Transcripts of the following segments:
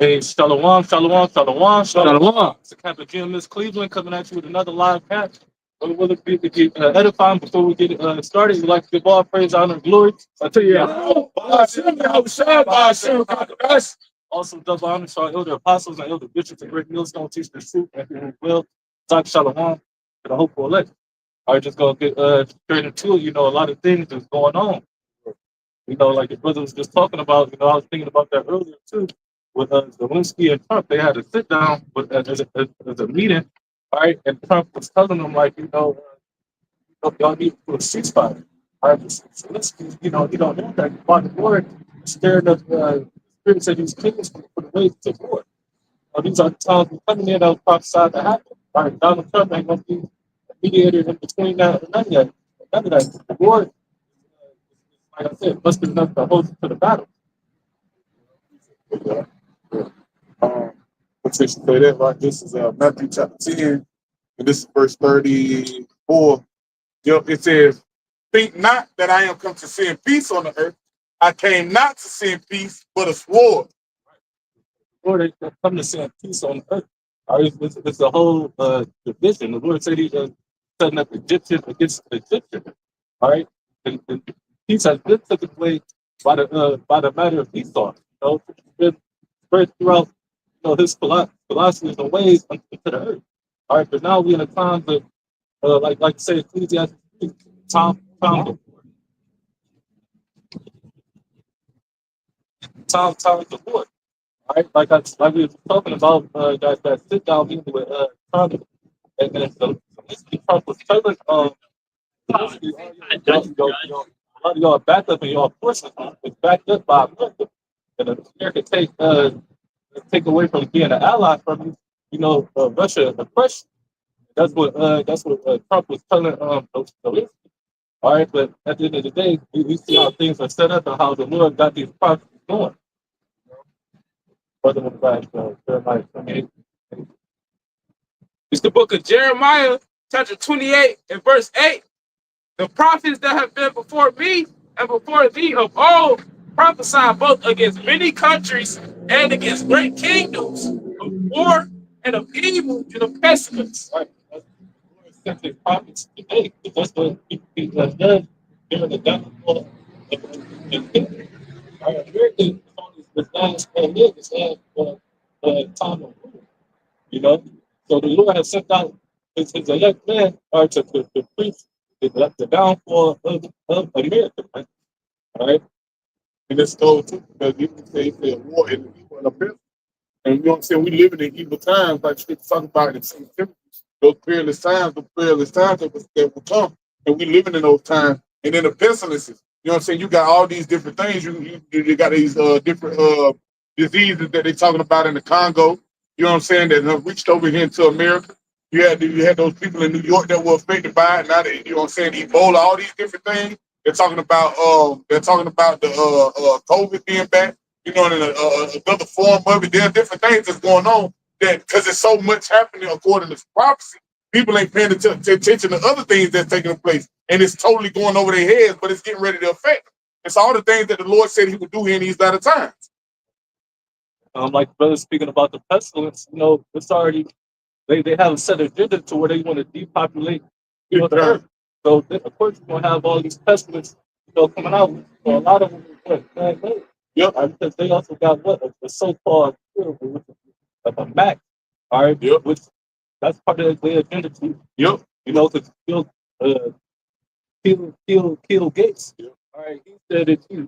Hey, shalom, shalom, shalom, shalom. Shalom. It's the Captain Jim, Miss Cleveland, coming at you with another live catch. Will it be to get edifying before we get started? We'd like to give all praise, honor, and glory. I tell you, BAHASHAM, BAHASHAM, HAQADASH. also double honor to our elder apostles and elder bishops and great millstones teach the truth and who will. Talk shalom to the hopeful elect. I just gonna get straight into it. You know, a lot of things is going on. You know, like the brother was just talking about. You know, I was thinking about that earlier too. With Zelensky and Trump, they had to sit down with as a meeting, right? And Trump was telling them like, y'all need to do a ceasefire. All right, Zelensky, he don't know that. By the word, scared of spirits that he's cleansed for the ways to war. These are times we're coming in that was prophesied to happen. All right, Donald Trump ain't gonna be a mediator in between that and none of that. None of that. The war, like I said, must be enough to hold you to the battle. Yeah. Let's say that right. This is Matthew chapter 10, and this is verse 34. It says, "Think not that I am come to send peace on the earth. I came not to send peace, but a sword." Lord, they come to send peace on earth. All right, it's a whole division. The Lord said he's setting up Egyptian against Egyptian. All right, and peace has been taken away by the matter of Esau. It's been spread throughout, his philosophies and ways into the earth. All right, but now we're in a time that, like say Ecclesiastes, time the Lord. All right, like we were talking about that sit down meeting with Trump, and so Trump was telling a lot of y'all backed up and y'all forces is backed up by America, and if America take away from being an ally from you, Russia oppression. That's what Trump was telling those. All right, but at the end of the day, we see how things are set up and how the Lord got these prophecies going. Brother Jeremiah 28. It's the book of Jeremiah, chapter 28 and verse 8. The prophets that have been before me and before thee of old prophesied both against many countries and against great kingdoms of war and of evil and of pestilence. Right. That's the prophets today. That's what he has done during the downfall of the kingdom. Our America is on this last time of rule. So the Lord has sent out his elect man to preach the downfall of America. Right? All right. And it's told too, because you can say war and evil and oppression. And you know what I'm saying? We living in evil times, like Scripture talking about in St. Timothy. Those perilous times that will come. And we living in those times. And then the pestilences. You know what I'm saying? You got all these different things. You got these different diseases that they're talking about in the Congo. You know what I'm saying? That have reached over here into America. You had those people in New York that were affected by it. Now you know what I'm saying? Ebola, all these different things. They're talking about the COVID being back. You know, and another form of it. There are different things that's going on that because there's so much happening according to prophecy. People ain't paying attention to other things that's taking place, and it's totally going over their heads, but it's getting ready to affect them. It's all the things that the Lord said He would do here in these latter times. Like the brother speaking about the pestilence, it's already they have a set agenda to where they want to depopulate, the earth. So of course you're gonna have all these pestilence, coming out. So a lot of them are man-made. Yep. Because they also got a so-called cure, which is like a Mac. All right. Yep. Which that's part of their agenda too. Yep. To kill Gates. Yep. All right. He said that he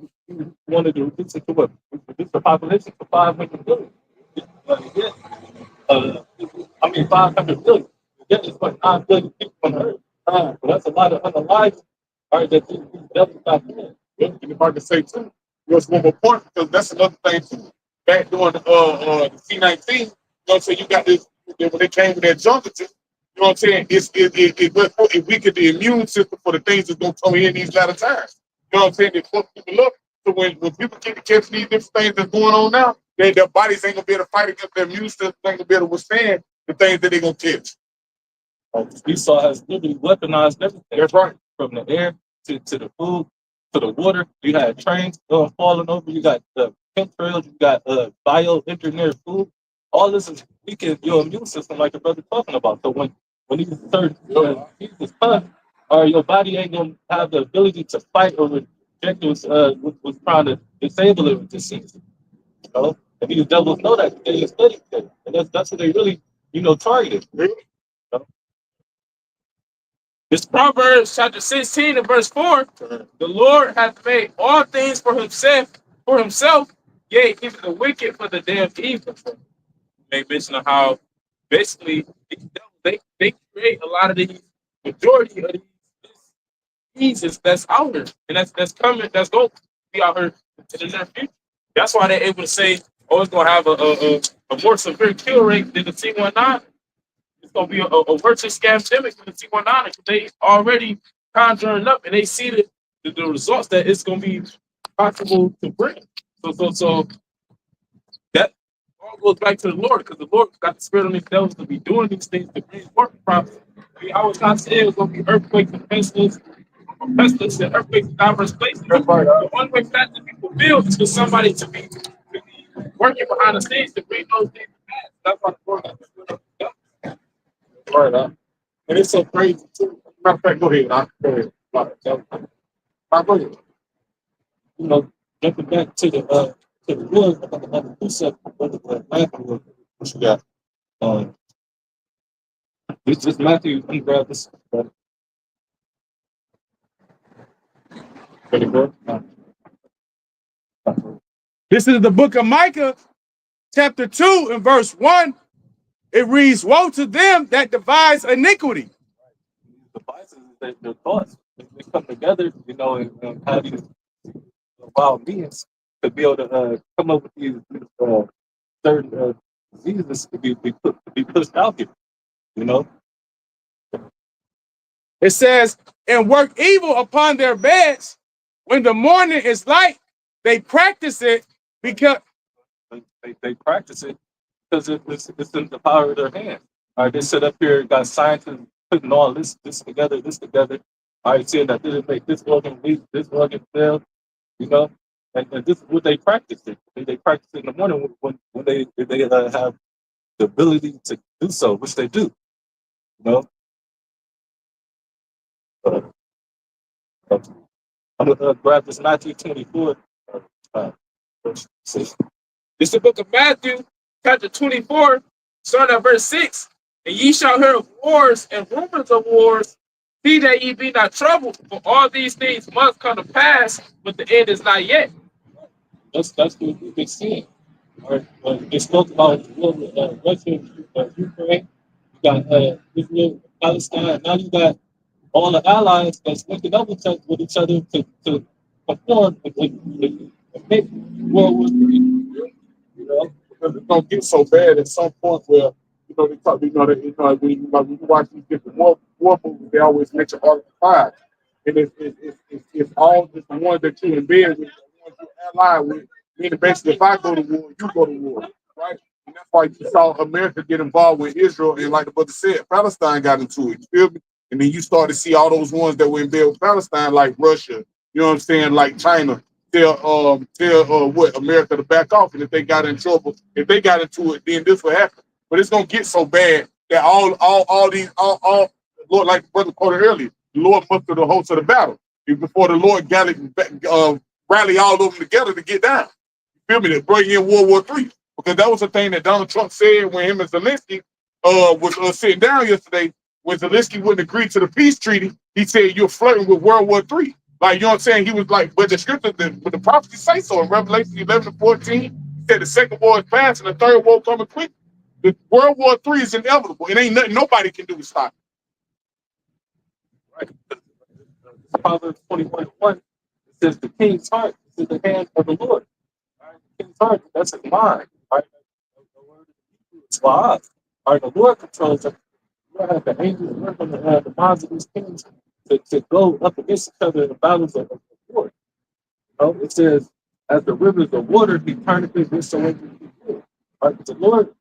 wanted to reduce it to what? Reduce the population to 500 million. I mean 500 million. Yeah, it's like 9 billion people on Earth. So that's a lot of other lives. All right, that these devils got in. Yep. And if I can say too, just one more point, because that's another thing too. Back during the C-19, you know what I'm saying? You got this when they came with that jungle, you know what I'm saying? It weakened the immune system for the things that's gonna come in these latter times. You know what I'm saying? They fuck people up. So when people keep catching these different things that's going on now, their bodies ain't gonna be able to fight against their immune system, ain't gonna be able to withstand the things that they're gonna catch. Esau has literally weaponized everything. That's right. From the air to the food to the water. You had trains falling over. You got the chemtrails, you got bioengineered food. All this is weakening your immune system, like the brother talking about. So when these certain diseases come, or your body ain't gonna have the ability to fight or reject what's trying to disable it with disease. You know, and these devils know that they study that, and that's what they really targeted. You know? It's Proverbs chapter 16 and verse 4. The Lord hath made all things for himself, yea, even the wicked for the day of evil. They mention how basically they create a lot of these majority of these diseases that's out here, and that's coming, that's going to be out here in the near future. That's why they're able to say, oh, it's going to have a more severe kill rate than the T19. It's going to be a worse scamdemic than the T19 because they already conjuring up and they see the results that it's going to be possible to bring. So that all goes back to the Lord because the Lord got the spirit on these devils to be doing these things to bring work problems. We always not say it was going to be earthquakes and pestilence and earthquakes in diverse places. That's right. The one way that the people build is for somebody to be working behind the scenes to bring those things to pass. That's why the Lord got the spirit on these devils. Right. And it's so crazy too. Matter of fact, go ahead. Go ahead. Go ahead. Jumping back to the wood, I got another precept of Matthew. What you got? This is Matthew. Let me grab this. Ready, bro? This is the book of Micah, chapter 2 and verse 1. It reads, woe to them that devise iniquity. The devices, their thoughts, they come together, and have these wild beings to be able to come up with these certain diseases to be pushed out here. It says, and work evil upon their beds. When the morning is light, they practice it because they practice it because it's in the power of their hands. All right, they sit up here, got scientists putting all this together. All right, saying that this make this organ weak, this organ fail, and this is what they practice it. They practice it in the morning when they have the ability to do so, which they do. I'm gonna grab this 1924. This is the book of Matthew, chapter 24, starting at verse 6. And ye shall hear of wars and rumors of wars. See that ye be not troubled, for all these things must come to pass, but the end is not yet. That's what we've been seeing. They spoke about Russia, Ukraine. You got Israel, Palestine. Now you got all the allies that's linking up with each other to perform and make World War III. Because it's gonna get so bad at some point where they talk. When you watch these different war movies, they always mention Article 5, and it's all just the ones that you in bed with, the ones you ally with. Meaning basically, if I go to war, you go to war, right? And that's why you saw America get involved with Israel, and like the brother said, Palestine got into it. You feel me? And then you start to see all those ones that were in bed with Palestine, like Russia. You know what I'm saying? Like China. Tell what America to back off, and if they got in trouble, if they got into it, then this will happen. But it's gonna get so bad that all these Lord, like brother quoted earlier, the Lord mustered the host of the battle before the Lord rally all of them together to get down. You feel me? To bring in World War III, because that was the thing that Donald Trump said when him and Zelensky was sitting down yesterday. When Zelensky wouldn't agree to the peace treaty, he said you're flirting with World War III. Like, you know what I'm saying? He was like, but the scripture, but the prophecy say so in Revelation 11:14. He said the second war is past and the third war coming quick. The World War III is inevitable. It ain't nothing nobody can do to stop Right. Proverbs 21:1. It says the king's heart is in the hand of the Lord. Right? The king's heart, that's his mind. Right? The word of the Hebrew is Va'av. Right? The Lord controls it. You have the angels work on the minds of these kings to go up against each other in the battles of war. It says, as the rivers of water, he turneth it whatsoever he will. Right? The Lord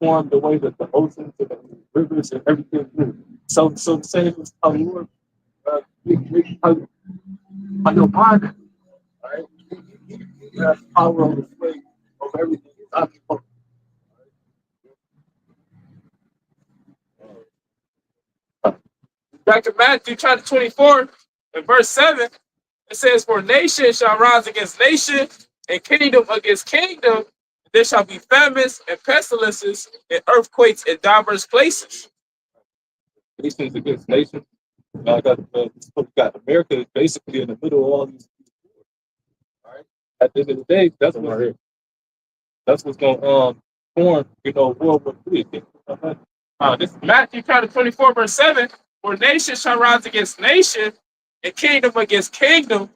formed the way that the oceans and the rivers and everything do. So the same as how the Lord how your mind is, right? You have power on the slave of everything. It's omnipotent. Back to Matthew chapter 24 and verse 7, it says, "For nation shall rise against nation, and kingdom against kingdom. There shall be famines and pestilences and earthquakes in diverse places." Nations against nations. I got America is basically in the middle of all these. All right. At the end of the day, that's what's going to form, World War III. This is Matthew chapter 24, verse 7. "For nation shall rise against nation, and kingdom against kingdom.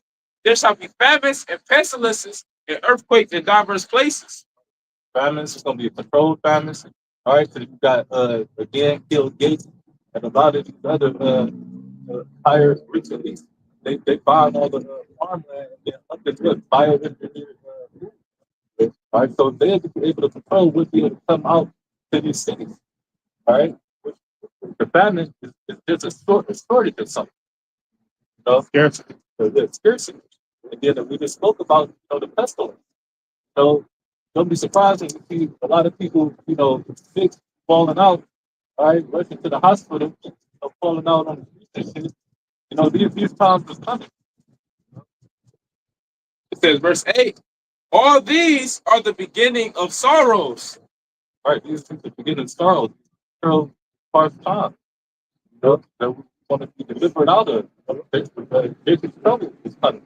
There shall be famines and pestilences and earthquakes in diverse places." Famines is going to be a controlled famines. All right. So you got, again, Bill Gates and a lot of these other higher rich elites. They buy all the farmland and then up to good bioengineered food. All right. So they'll be able to control what be able to come out to these cities. All right. The famine is just a shortage of something. Scarcity. So there's scarcity. And then we just spoke about, the pestilence. So don't be surprised if you see a lot of people, sick, falling out, all right, rushing to the hospital, falling out on the streets and shit. These times is coming. It says, verse 8, "All these are the beginning of sorrows." All right, these are the beginning of sorrow. Part time. That we want to be delivered out of. Basic trouble is coming.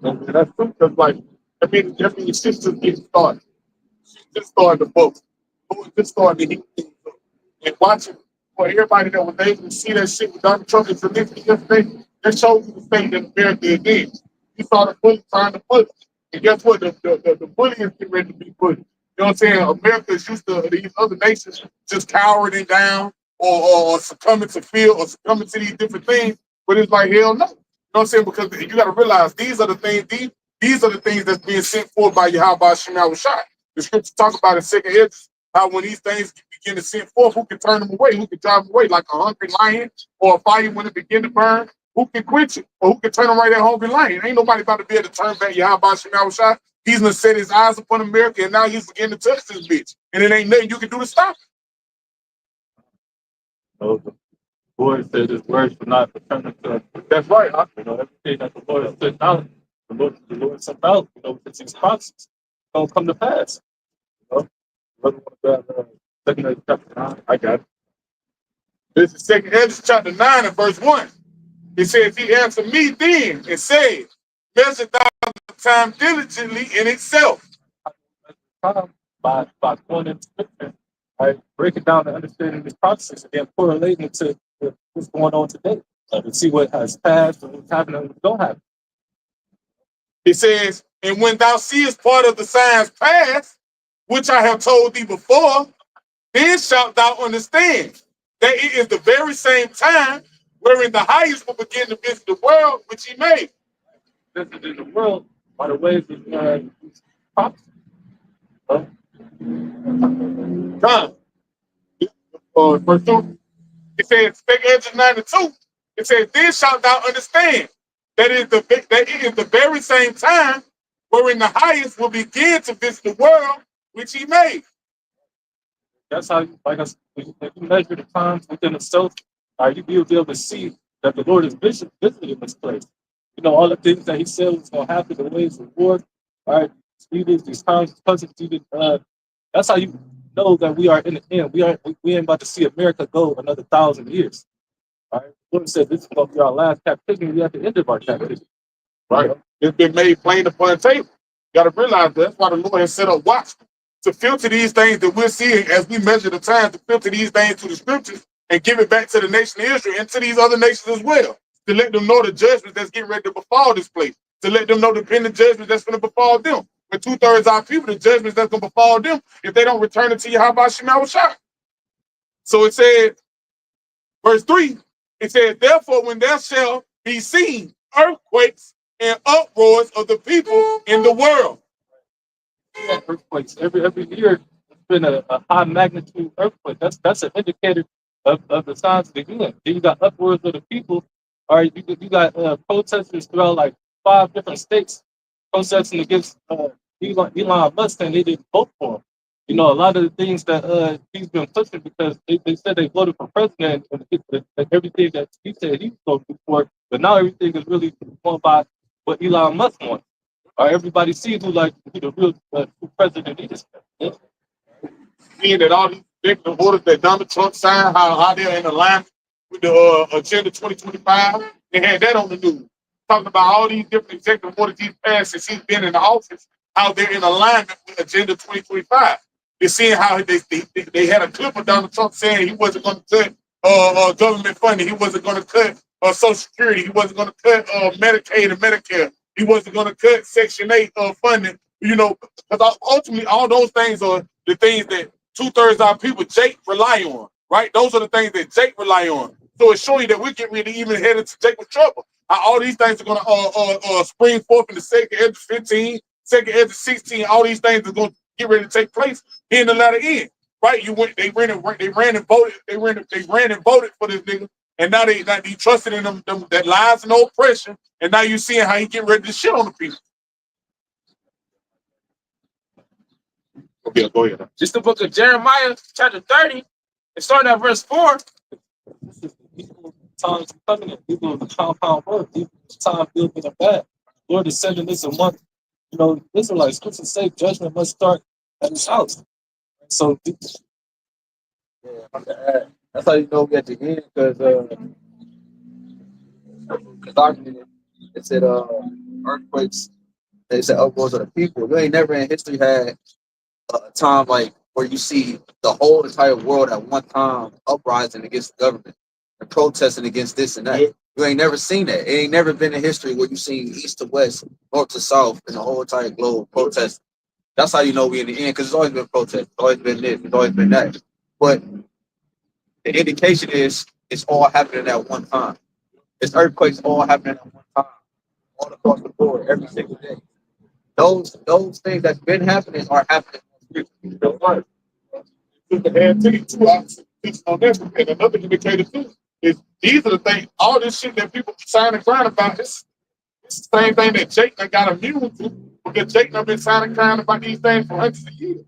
And that's true because, like, your sister's getting started. She's just starting to book. Lord just starting to heat things up. And watching for everybody that was able to see that shit with Donald Trump and Zelensky yesterday, that shows you the state that America is in. You saw the bully trying to bully. And guess what? The bully is getting ready to be bullied. You know what I'm saying? America is used to these other nations just cowering down or succumbing to fear or succumbing to these different things. But it's like, hell no. You know what I'm saying? Because you got to realize these are the things that's being sent forth by YAHWASHI. The scripture talk about in second Ezra how when these things begin to send forth, who can turn them away? Who can drive them away? Like a hungry lion or a fire when it begin to burn? Who can quench it? Or who can turn them right at hungry lion? Ain't nobody about to be able to turn back YAHWASHI. He's gonna set his eyes upon America, and now he's beginning to touch this bitch. And it ain't nothing you can do to stop it. So the Lord said his words will not return to us. That's right. Everything that the Lord has sent out, the Lord sent out, with these promises, don't come to pass. Second Ezra chapter 9, I got it. This is second Ezra chapter 9 and verse 1. It says, "He answered me then and said, measure thou the time diligently in itself." Time by going into scripture, right, breaking down and understanding this process and then correlating it to what's going on today. To see what has passed and what's happening and what don't happen. It says, "And when thou seest part of the signs pass, which I have told thee before, then shalt thou understand that it is the very same time wherein the highest will begin to visit the world which he made." This is in the world by the ways of these prophecies. Time. Verse 2. It says, take Ezra 9 and 2. It says, "Then shalt thou understand that it is the very same time wherein the highest will begin to visit the world which he made." That's how, like I said, when you measure the times within itself, you'll be able to see that the Lord is visiting this place. All the things that he said was going to happen, the ways of the Lord, all right, these times, that's how you know that we are in the end. We ain't about to see America go another 1,000 years. All right, the Lord said this is going to be our last captivity. We at the end of our captivity. Right? It's been made plain upon the table. You got to realize that's why the Lord has set up watchmen to filter these things that we're seeing as we measure the time, to filter these things to the scriptures and give it back to the nation of Israel and to these other nations as well, to let them know the judgment that's getting ready to befall this place, to let them know the pending judgment that's going to befall them. With 2/3 of our people, the judgments that's going to befall them if they don't return it to YAHWASHI. So it said, verse 3, it says, "Therefore, when there shall be seen earthquakes and uproars of the people in the world." Yeah, earthquakes every year. It's been a high magnitude earthquake. That's an indicator of the signs of the end. Then you got uproars of the people. All right, you got protesters throughout like 5 different states protesting against Elon Musk, and they didn't vote for him. You know, a lot of the things that he's been pushing because they said they voted for president and everything that he said he was going to do for it, but now everything is really going by what Elon Musk wants. All right, everybody sees who the real who president is. Yeah. Seeing that all these executive orders that Donald Trump signed, how they're in alignment with the Agenda 2025, they had that on the news. Talking about all these different executive orders he's passed since he's been in the office, how they're in alignment with Agenda 2025. They're seeing how they had a clip of Donald Trump saying he wasn't going to cut government funding, he wasn't going to cut Social Security, he wasn't going to cut Medicaid and Medicare, he wasn't going to cut Section 8 funding. You know, because ultimately all those things are the things that 2/3 of our people, Jake, rely on, right? Those are the things that Jake rely on. So it's showing that we're getting ready to even head into Jake with trouble. How all these things are going to spring forth in the second edge of 15, second edge of 16. All these things are going to get ready to take place in the latter end, right? They ran and voted for this nigga, and now they trusted in them that lies and no oppression, and now you seeing how he get ready to shit on the people. Okay, go ahead. Just the book of Jeremiah, chapter 30, and starting at verse 4. This is the people times coming in. People of the compound word. People of time building a bad. Lord is sending this a month. You know, Israelites, scriptures say judgment must start at his house. So Yeah, I'm gonna add. That's how you know we at the end, because documented it said earthquakes. They said upwards of the people. You ain't never in history had a time like where you see the whole entire world at one time uprising against the government and protesting against this and that. Yeah. You ain't never seen that. It ain't never been in history where you seen east to west, north to south, and the whole entire globe protesting. That's how you know we in the end, because it's always been protest. It's always been this. It's always been that. But the indication is it's all happening at one time. It's earthquakes all happening at one time, all across the board, every single day. Those things that's been happening are happening. Just to add to you too, I was on that, and another indicator too is these are the things, all this shit that people sign and crying about. It's the same thing that Jake done got immune to, because Jake done been signing and crying about these things for hundreds of years. You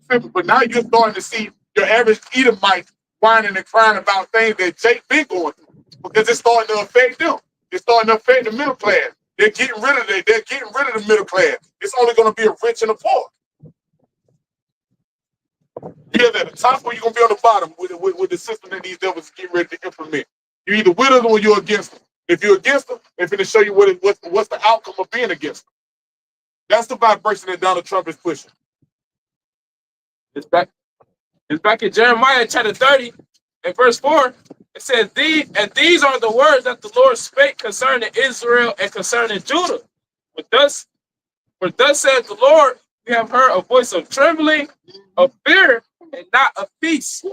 feel me? But now you're starting to see your average Edomite whining and crying about things that Jake been going through, because it's starting to affect them. It's starting to affect the middle class. They're getting rid of the middle class. It's only going to be a rich and a poor. You're either at the top or you're going to be on the bottom with the system that these devils get ready to implement. You're either with them or you're against them. If you're against them, they're going to show you what's the outcome of being against them. That's the vibration that Donald Trump is pushing. It's back in Jeremiah chapter 30 and verse 4. It says, these are the words that the Lord spake concerning Israel and concerning Judah. For thus says the Lord, we have heard a voice of trembling, of fear, and not of peace.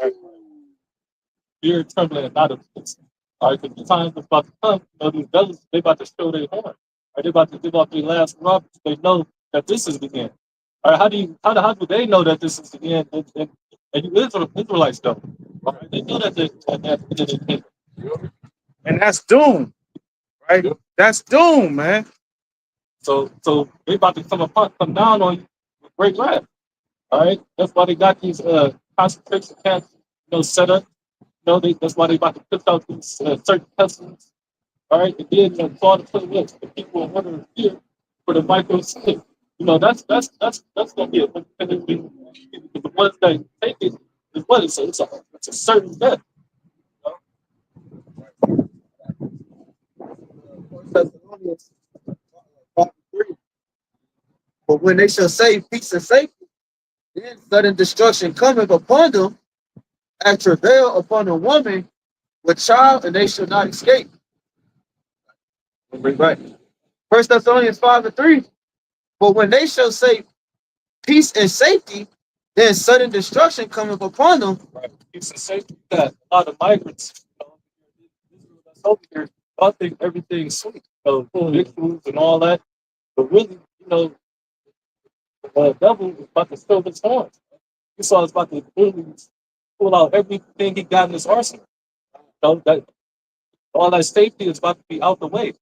fear, trembling, and not of peace. All right, because the time is about to come. You know, these devils, they about to show their horn. Right? They about to give off their last rub. They know that this is the end. All right, how do they know that this is the end? And you Israelites don't. All right? They know that the end. And that's doom, right? Yep. That's doom, man. So they about to come down on you with great wrath. All right, that's why they got these concentration camps, set up. That's why they about to put out these certain pestilence. All right, and then fall to put it the people are under fear for the micro slip. That's gonna be the ones that take it is what it's a certain death. Thessalonians chapter 3. But when they shall say peace and safety, then sudden destruction cometh upon them, and travail upon a woman with child, and they shall not escape. Right. 1 Thessalonians 5:3. But when they shall say peace and safety, then sudden destruction cometh upon them. Right. Peace and safety. That a lot of migrants, Israel that's over here, I think everything's sweet. Big foods and all that. But really, the devil is about to fill his horns. Esau is about to literally pull out everything he got in his arsenal. That All that safety is about to be out the way.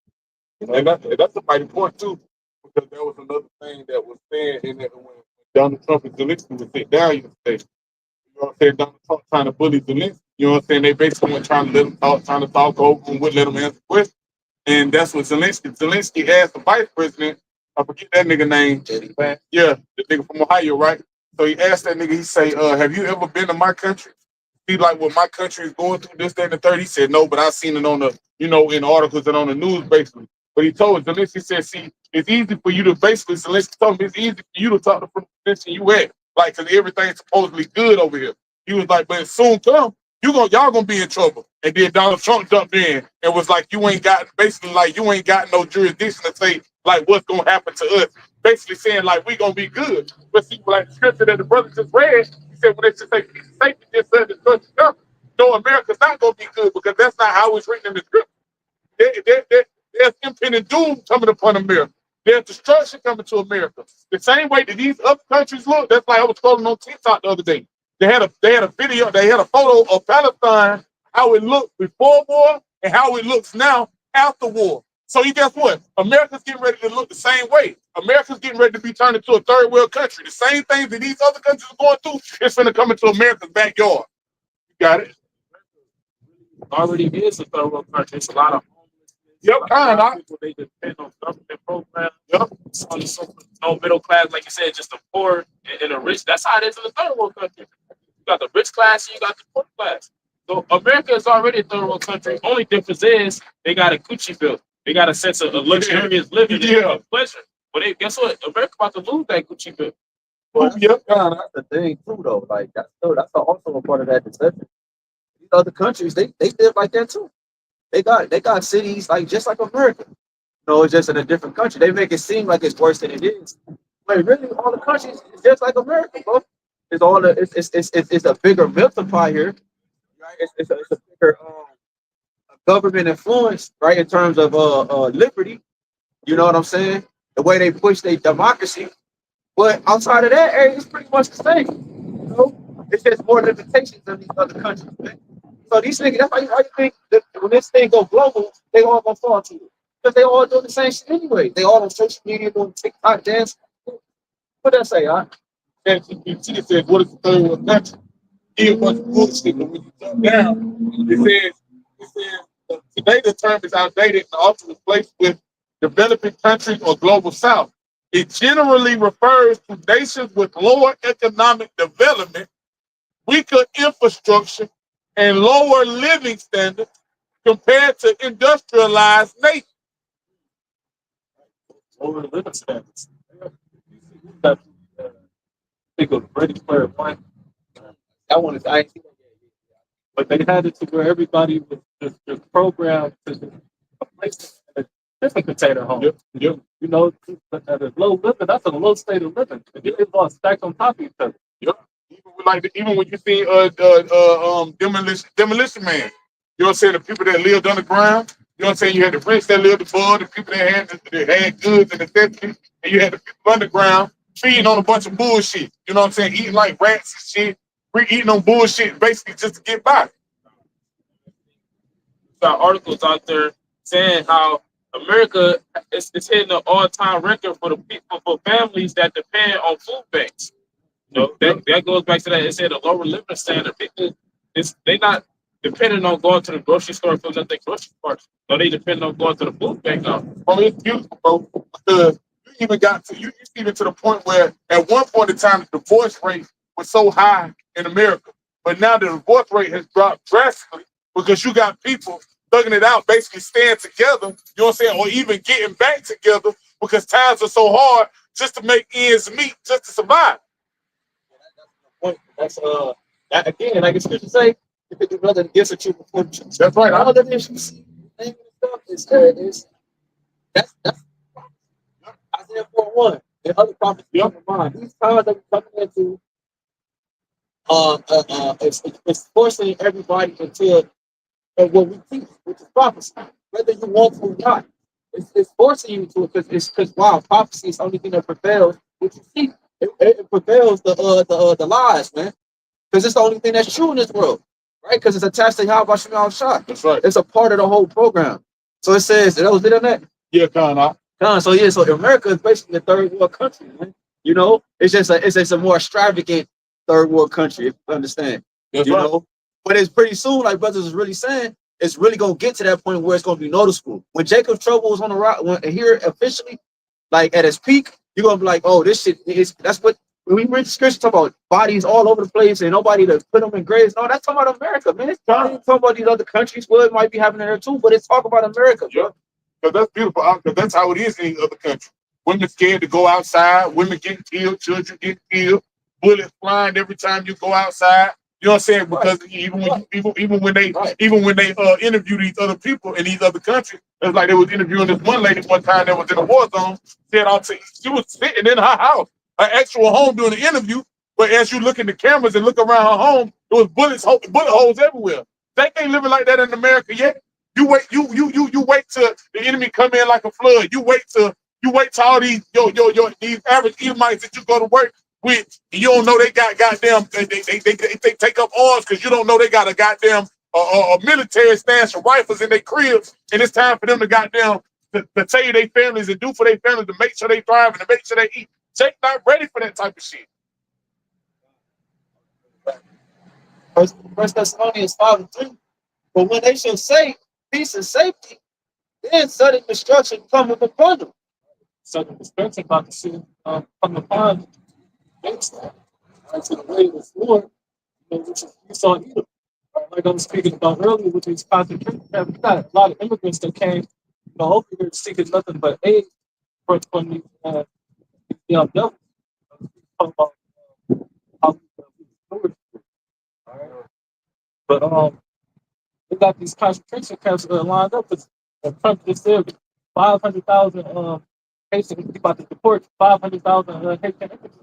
And that's a mighty point too, because there was another thing that was said in that when Donald Trump and Zelensky would sit down yesterday. You know what I'm saying? Donald Trump trying to bully Zelensky. You know what I'm saying? They basically were trying to let him talk, trying to talk over him, wouldn't let him answer questions. And that's what Zelensky asked the vice president. I forget that nigga name. Yeah, the nigga from Ohio, right? So he asked that nigga. He say, "Have you ever been to my country? See like what my country is going through, this, that, and the third." He said, "No, but I seen it on the, in articles and on the news, basically." But he told Zelensky, said, "See, it's easy for you to basically." Zelensky told him it's easy for you to talk from the position you at, like, cause everything's supposedly good over here. He was like, "But soon come, y'all gonna be in trouble." And then Donald Trump jumped in and was like, "You ain't got no jurisdiction to say like what's gonna happen to us." Basically saying like we gonna be good. But see, like the scripture that the brother just read, he said when they just say peace and safety, just said destruction coming. No, America's not gonna be good because that's not how it's written in the scripture. There's impending doom coming upon America. There's destruction coming to America. The same way that these other countries look. That's like I was scrolling on TikTok the other day. They had a video, they had a photo of Palestine, how it looked before war and how it looks now after war. So you guess what? America's getting ready to look the same way. America's getting ready to be turned into a third world country. The same things that these other countries are going through, it's going to come into America's backyard. You got it? Already is a third world country. It's a lot of people they depend on government programs. Yep. No middle class, like you said, just the poor and the rich. That's how it is in the third world country. You got the rich class and you got the poor class. So America is already a third world country. Only difference is they got a Gucci bill. They got a sense of luxurious living and pleasure. But guess what? America about to lose that Gucci bill. Well, that's the thing too, though. Like that's also a part of that deception. These other countries, they live like that too. They got cities like just like America. No, it's just in a different country. They make it seem like it's worse than it is. But really, all the countries is just like America, bro. It's a bigger melting pot here. Right? It's a bigger government influence, right, in terms of liberty. You know what I'm saying? The way they push their democracy. But outside of that area, it's pretty much the same. You know, it's just more limitations than these other countries. Man. So these niggas, that's why you think that when this thing go global, they all gonna fall to it. Because they all doing the same shit anyway. They all on social media doing TikTok dance. What that say, huh? And she said, "What is the third world country?" He a bunch of bullshit. But when you jump down, it says today the term is outdated and often replaced with developing countries or global south. It generally refers to nations with lower economic development, weaker infrastructure, and lower living standards compared to industrialized nations. Lower living standards. Think of Ready Player One. That one is But they had it to where everybody was just programmed to a place in a different container home. Yep. You know, at a low living, that's a low state of living. And it's all stacked on top of each other. Yep. Even when you see Demolition Man, you know what I'm saying? The people that lived underground, you know what I'm saying? You had the rich that lived above, the people that had goods and necessities, and you had the people underground feeding on a bunch of bullshit. You know what I'm saying? Eating like rats and shit. We're eating on bullshit basically just to get by. Got articles out there saying how America is hitting an all-time record for the people, for families that depend on food banks. You know, that goes back to that. It said a lower living standard. People, they not depending on going to the grocery store for nothing grocery store. No, they depend on going to the food bank now. Well, it's beautiful, bro. Because you even to the point where at one point in time the divorce rate was so high in America, but now the divorce rate has dropped drastically because you got people thugging it out, basically staying together. You know what I'm saying, or even getting back together because times are so hard just to make ends meet, just to survive. That's that again, like it's good to say, if it's brother gets at you before you. That's right. All the issues is that's Isaiah 4:1 and other prophets come to mind. These times that we're coming into, it's forcing everybody into what we teach, which is prophecy, whether you want to or not. It's forcing you to it because wow, prophecy is the only thing that prevails what you see. It prevails the lies, man. Because it's the only thing that's true in this world, right? Because it's attached to YAHAWASHI. That's right. It's a part of the whole program. So it says, that was it on that? Yeah, Con. So yeah, so America is basically a third world country, man. You know, it's just a more extravagant third world country, if you understand. That's you right. know, but it's pretty soon, like brothers is really saying, it's really gonna get to that point where it's gonna be noticeable. When Jacob's trouble was on the rock, when here officially, like at its peak, you're gonna be like, oh, this shit is. That's what when we read the scripture talk about bodies all over the place and nobody to put them in graves. No, that's talking about America, man. It's not talking about these other countries. Well, it might be happening there too, but it's talking about America, bro. Because that's beautiful. Because that's how it is in other countries. Women scared to go outside. Women getting killed. Children getting killed. Bullets flying every time you go outside. You know what I'm saying? Because even when they interview these other people in these other countries, it's like they was interviewing this one lady one time that was in a war zone. She was sitting in her house, her actual home, doing the interview. But as you look in the cameras and look around her home, there was bullet holes everywhere. They ain't living like that in America yet. You wait till the enemy come in like a flood. You wait till all these these average Edomites that you go to work with, and you don't know they got goddamn they take up arms because you don't know they got a goddamn a military stash of rifles in their cribs, and it's time for them to goddamn to tell you their families and do for their families to make sure they thrive and to make sure they eat. They're not ready for that type of shit. First Thessalonians 5:3. But when they shall say peace and safety, then sudden destruction cometh upon them. Sudden destruction about to see come upon next time. Right, to the way of the Lord, which is Esau and Edom. Like I was speaking about earlier, with these concentration camps, we got a lot of immigrants that came, over here seeking nothing but aid from these young devils. Talking about how we but they got these concentration camps lined up because Trump just said 500,000 Haitians. He's about to deport 500,000 Haitian immigrants.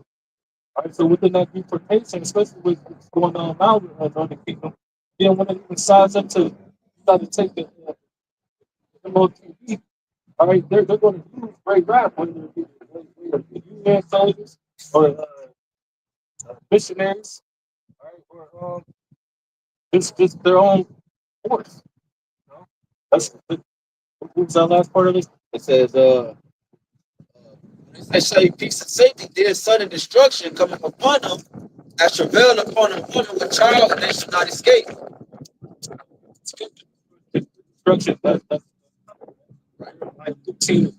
All right, so within that deportation, especially with what's going on now with the kingdom, you don't want to even size up to try to take the MOTV. All right, they're going to use great rap, whether it be the UN soldiers or missionaries, all right, or just their own force. What's that last part of this? It says, they say peace and safety, then sudden destruction coming upon them, as travail upon a woman with child, and they should not escape. Destruction. That's Jeremiah 15.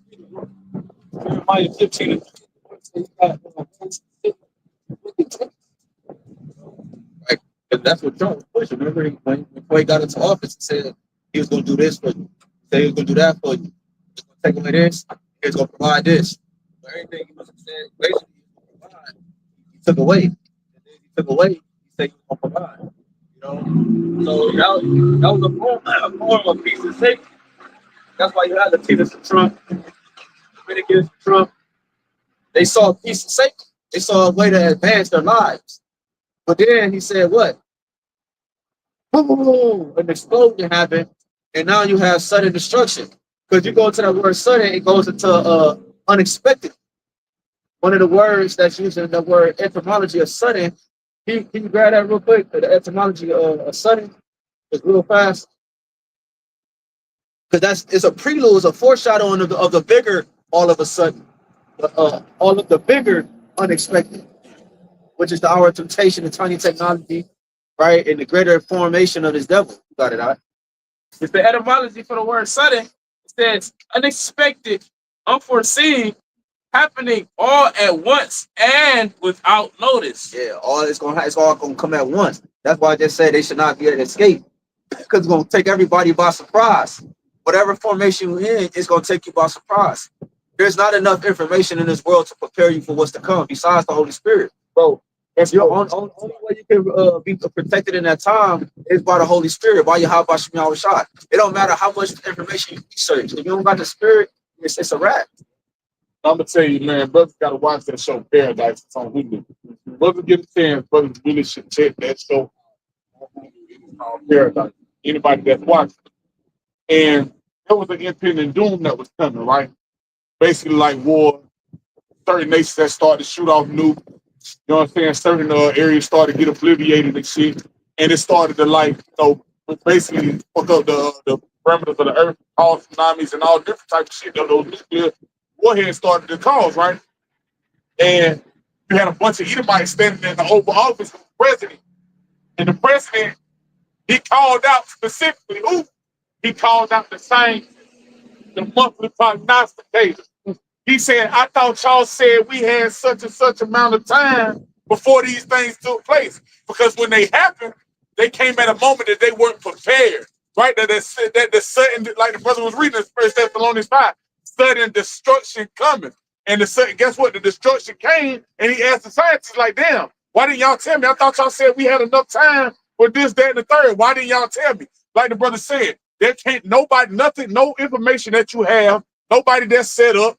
Jeremiah 15. Right, because that's what Trump was pushing. Remember, before he got into office, he said he was going to do this for you. He said he was going to do that for you. He was going to take away this. He was going to provide this. So everything he must have said, basically, he was going to provide. He took away. And then he took away. He said he was going to provide. So that was a form of peace and safety. That's why you had the Titus and Trump, Dominicans, Trump. They saw peace and safety. They saw a way to advance their lives. But then he said, what? Boom, an explosion happened, and now you have sudden destruction. Because you go into that word sudden, it goes into unexpected. One of the words that's using the word etymology of sudden, can you grab that real quick? The etymology of sudden is real fast. Because it's a prelude, it's a foreshadowing of the bigger all of a sudden. All of the bigger unexpected, which is the hour of temptation and tiny technology, right? And the greater formation of this devil. You got it out. It's the etymology for the word sudden. It says unexpected, unforeseen, happening all at once and without notice. Yeah, it's all gonna come at once. That's why I just said they should not be able to escape. Because it's gonna take everybody by surprise. Whatever formation you're in, it's gonna take you by surprise. There's not enough information in this world to prepare you for what's to come besides the Holy Spirit. Bro, if your only way you can be protected in that time is by the Holy Spirit, by YAHAWASHI. It don't matter how much information you research. If you don't got the Spirit, it's a wrap. I'm gonna tell you, man, brothers gotta watch that show Paradise. It's on Hulu. Brothers get a chance, brothers really should check that show on Hulu. It's called Paradise. Anybody that's watching. And there was an impending doom that was coming, right? Basically like war, certain nations that started to shoot off nukes, you know what I'm saying? Certain areas started to get obliterated and shit. and it started to like, basically fuck up the parameters of the earth, cause tsunamis and all different types of shit that those nuclear warheads started to cause, right? And you had a bunch of Edomites standing in the Oval Office with the president. And the president, he called out specifically who? He called out the scientists, the monthly prognosticators. He said, I thought y'all said we had such and such amount of time before these things took place. Because when they happened, they came at a moment that they weren't prepared. Right? That the sudden, like the brother was reading in 1 Thessalonians 5, sudden destruction coming. And the sudden, guess what? The destruction came, and he asked the scientists, like, damn, why didn't y'all tell me? I thought y'all said we had enough time for this, that, and the third. Why didn't y'all tell me? Like the brother said, there can't nobody, nothing, no information that you have, nobody that's set up.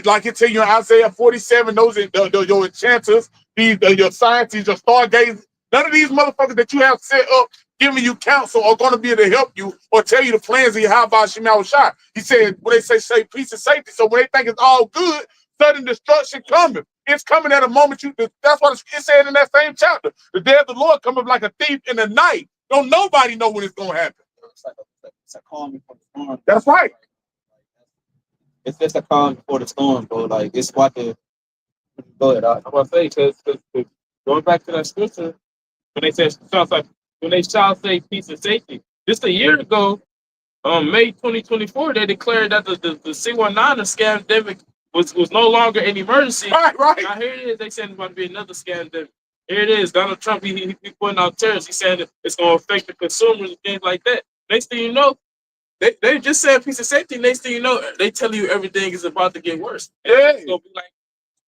Like it tell you in Isaiah 47, those your enchanters, your scientists, your stargazers, none of these motherfuckers that you have set up giving you counsel are going to be able to help you or tell you the plans of YAHWASHI. He said, when they say peace and safety, so when they think it's all good, sudden destruction coming. It's coming at a moment that's what it said in that same chapter. The day of the Lord coming like a thief in the night. Don't nobody know when it's going to happen. It's a calm before the storm. That's right. It's just a calm before the storm, bro. Like, it's what the... Go ahead, I'm about to say, because going back to that scripture, when they said, when they shall say peace and safety, just a year ago, May 2024, they declared that the C-19 scandemic was no longer an emergency. Right. Now here it is. They said it's about to be another scandemic. Here it is. Donald Trump, he putting out tariffs. He said it's going to affect the consumers and things like that. Next thing you know, they just said peace and safety. Next thing you know, they tell you everything is about to get worse. Yeah. It's going to be like,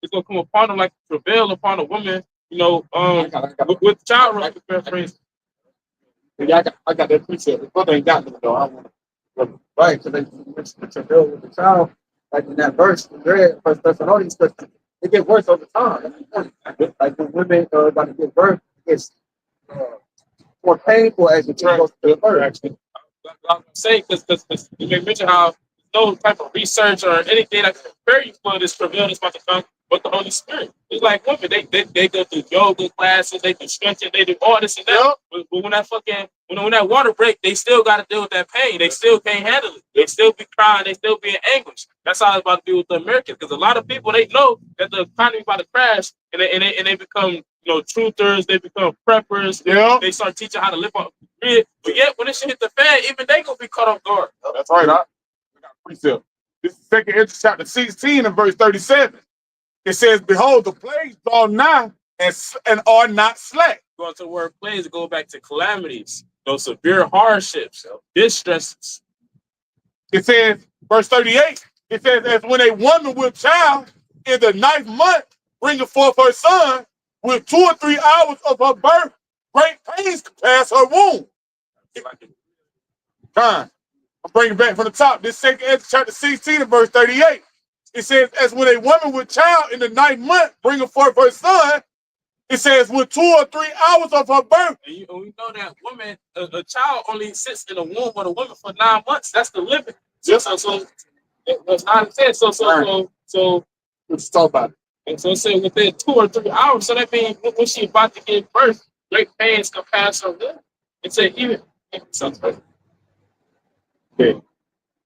it's going to come upon them like travail upon a woman, with child rape. Yeah, I got that precept. The brother ain't got me though. I want to. right, so they mentioned the travail with the child, like in that verse, we read, 1 Thessalonians, it gets worse over time. Like when women about to give birth, it's more painful as the child goes to the birth. Actually, I'm saying because you may mention how no type of research or anything that can prepare you for this travail that's about to come, but the Holy Spirit. It's like women, they go through yoga classes, they do stretching, they do all this and that. But when that water break, they still got to deal with that pain. They still can't handle it. They still be crying. They still be in anguish. That's how it's about to be with the Americans. Because a lot of people, they know that the economy about to crash, and they become truthers. They become preppers. Yeah. They start teaching how to live off the grid. But yet, when this shit hit the fan, even they gonna be caught off guard. That's right. I got a precept. This is 2 Ezra chapter 16 and verse 37. It says, "Behold, the plagues draw nigh and are not slack." Going to the word plagues, go back to calamities, those severe hardships, distresses. It says, verse 38, it says, "As when a woman with child in the 9th month bringeth forth her son, with 2 or 3 hours of her birth, great pains compass her womb." Fine. I'm bringing it back from the top. This 2 Ezra chapter 16 and verse 38. It says, "As when a woman with child in the 9th month bringeth forth her son," it says, "with 2 or 3 hours of her birth." And we know that woman, a child only sits in the womb of a woman for 9 months. That's the limit. So that's 9 and 10. So let's talk about it. And so it said within 2 or 3 hours. So that means when she about to give birth, great pains can pass her womb. It said even something. Okay.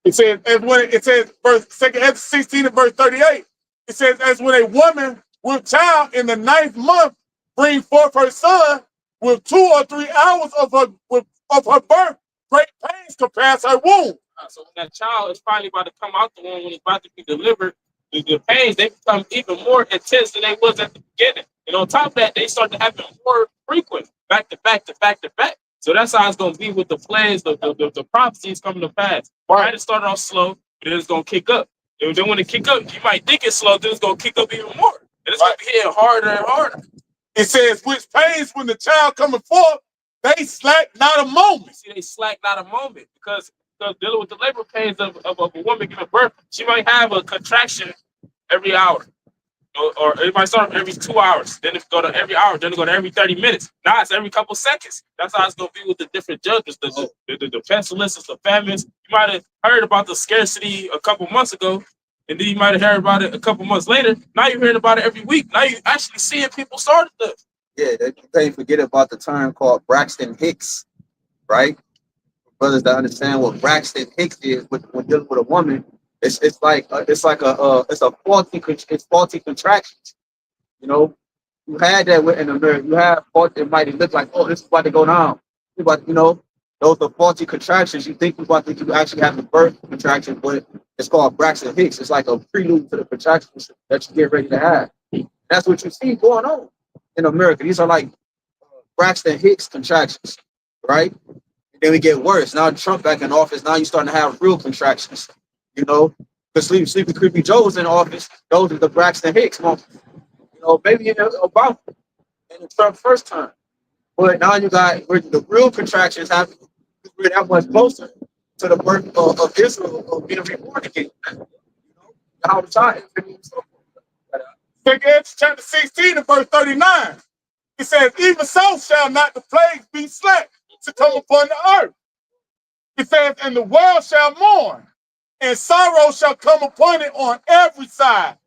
It says verse 2 Ezra 16 and verse 38. It says, "As when a woman with child in the 9th month bring forth her son, with 2 or 3 hours of her birth, great pains compass her womb." So when that child is finally about to come out the womb, when it's about to be delivered, the pains, they become even more intense than they was at the beginning. And on top of that, they start to happen more frequent, back to back to back to back. So that's how it's going to be with the plagues, the prophecies coming to pass. Right, it started off slow, but then it's going to kick up. And then when it kick up, you might think it's slow, then it's going to kick up even more. And it's going to be hitting harder and harder. It says, "Which pains when the child coming forth, they slack not a moment." See, they slack not a moment because dealing with the labor pains of a woman giving birth, she might have a contraction every hour. Or it might start every 2 hours, then it go to every hour, then it go to every 30 minutes. Now it's every couple seconds. That's how it's going to be with the different judges, the pestilences, the famines. You might have heard about the scarcity a couple months ago, and then you might have heard about it a couple months later. Now you're hearing about it every week. Now you're actually seeing people start this. Yeah, you can't forget about the term called Braxton Hicks, right? Brothers that understand what Braxton Hicks is when dealing with a woman, it's like it's faulty contractions. You know, you had that in America. You have faulty. It might look like, oh, this is about to go down. But those are faulty contractions. You think you actually have the birth contraction, but it's called Braxton Hicks. It's like a prelude to the contractions that you get ready to have. That's what you see going on in America. These are like Braxton Hicks contractions, right? And then we get worse. Now Trump back in office. Now you're starting to have real contractions. Because Sleepy Creepy Joe's in office. Those are the Braxton Hicks moments. Maybe Obama in the Trump first time. But now you got where the real contractions happen. We're that much closer to the birth of Israel of being reborn again. How the time. Acts chapter 16 and verse 39. It says, even so shall not the plagues be slack to come upon the earth. It says, and the world shall mourn, and sorrow shall come upon it on every side.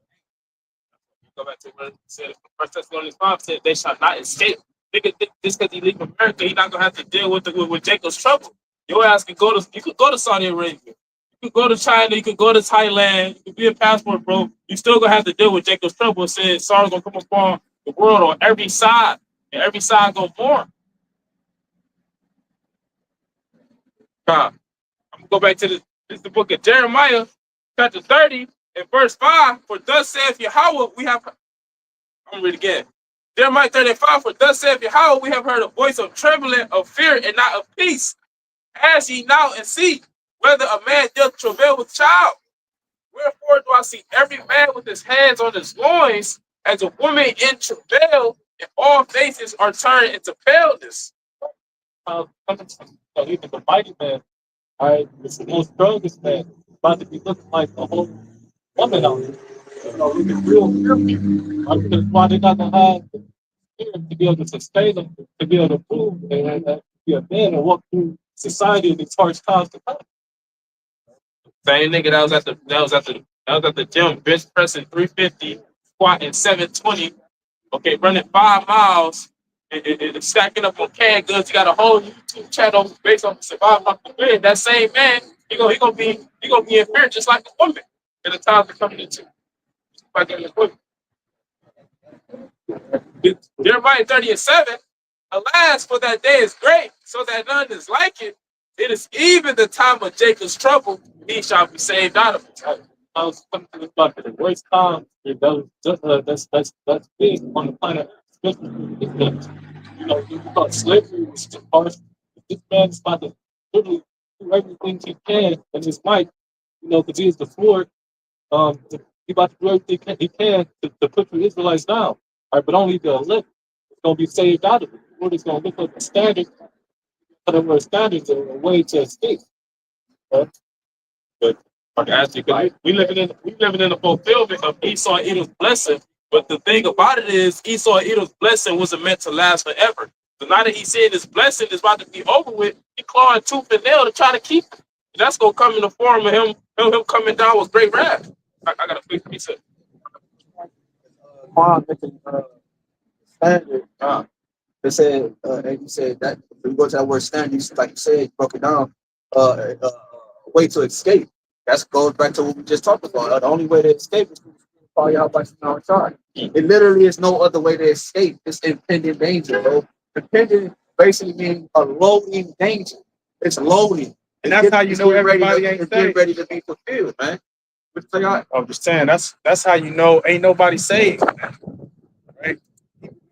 Go back to what it said. 1 Thessalonians 5 said they shall not escape. Nigga, just because he leave America, he's not gonna have to deal with Jacob's trouble. Your ass you could go to Saudi Arabia, you could go to China, you could go to Thailand, you could be a passport, bro. You still gonna have to deal with Jacob's trouble. It says sorrow gonna come upon the world on every side, and every side gonna mourn. I'm gonna go back to this is the book of Jeremiah, chapter 30, and verse 5. For thus saith Yahawah, I'm gonna read again. Jeremiah 35, for thus saith Yahawah, we have heard a voice of trembling, of fear, and not of peace. Ask ye now and see whether a man doth travail with child. Wherefore do I see every man with his hands on his loins, as a woman in travail, and all faces are turned into paleness. Even the mighty man, all right, it's the most strongest man, about to be looking like a whole woman out there. We can real fear people. Right? Because why they're not gonna have the spirit to be able to sustain them, to be able to prove and be a man and walk through society in these harsh times to come. Same nigga that was at the gym, bench pressing 350, squatting 720. Okay, running 5 miles and stacking up on canned goods. You got a whole YouTube channel based on survival off the grid. That same man, he gonna be in fear just like a woman in the times we're coming into. Like in the book. Jeremiah 30:7. Alas, for that day is great, so that none is like it. It is even the time of Jacob's trouble, he shall be saved out of it. I was coming to this bucket. The worst time that's big on the planet, especially because you thought slavery was too harsh. This man is about to literally do everything he can in his might, because he is the Lord. He about to do everything he can to put the Israelites down. All right, but only the elect is going to be saved out of it. The Lord is going to look at the standard, whatever standards are a way to escape. Right? But we living in the fulfillment of Esau and Edom's blessing. But the thing about it is, Esau and Edom's blessing wasn't meant to last forever. So now that he said his blessing is about to be over with, he clawing tooth and nail to try to keep it. And that's gonna come in the form of him coming down with great wrath. I got a quick piece of Standard. They said, and you said that when you go to that word standard, like you said, you broke it down. Way to escape. That goes back to what we just talked about. The only way to escape is to call y'all by some charge. It literally is no other way to escape. It's impending danger, bro. Impending basically means a loading danger. It's loading. And that's how you know everybody ain't saved. Ready to be fulfilled, man. I'm just saying that's how you know ain't nobody saved, man. Right?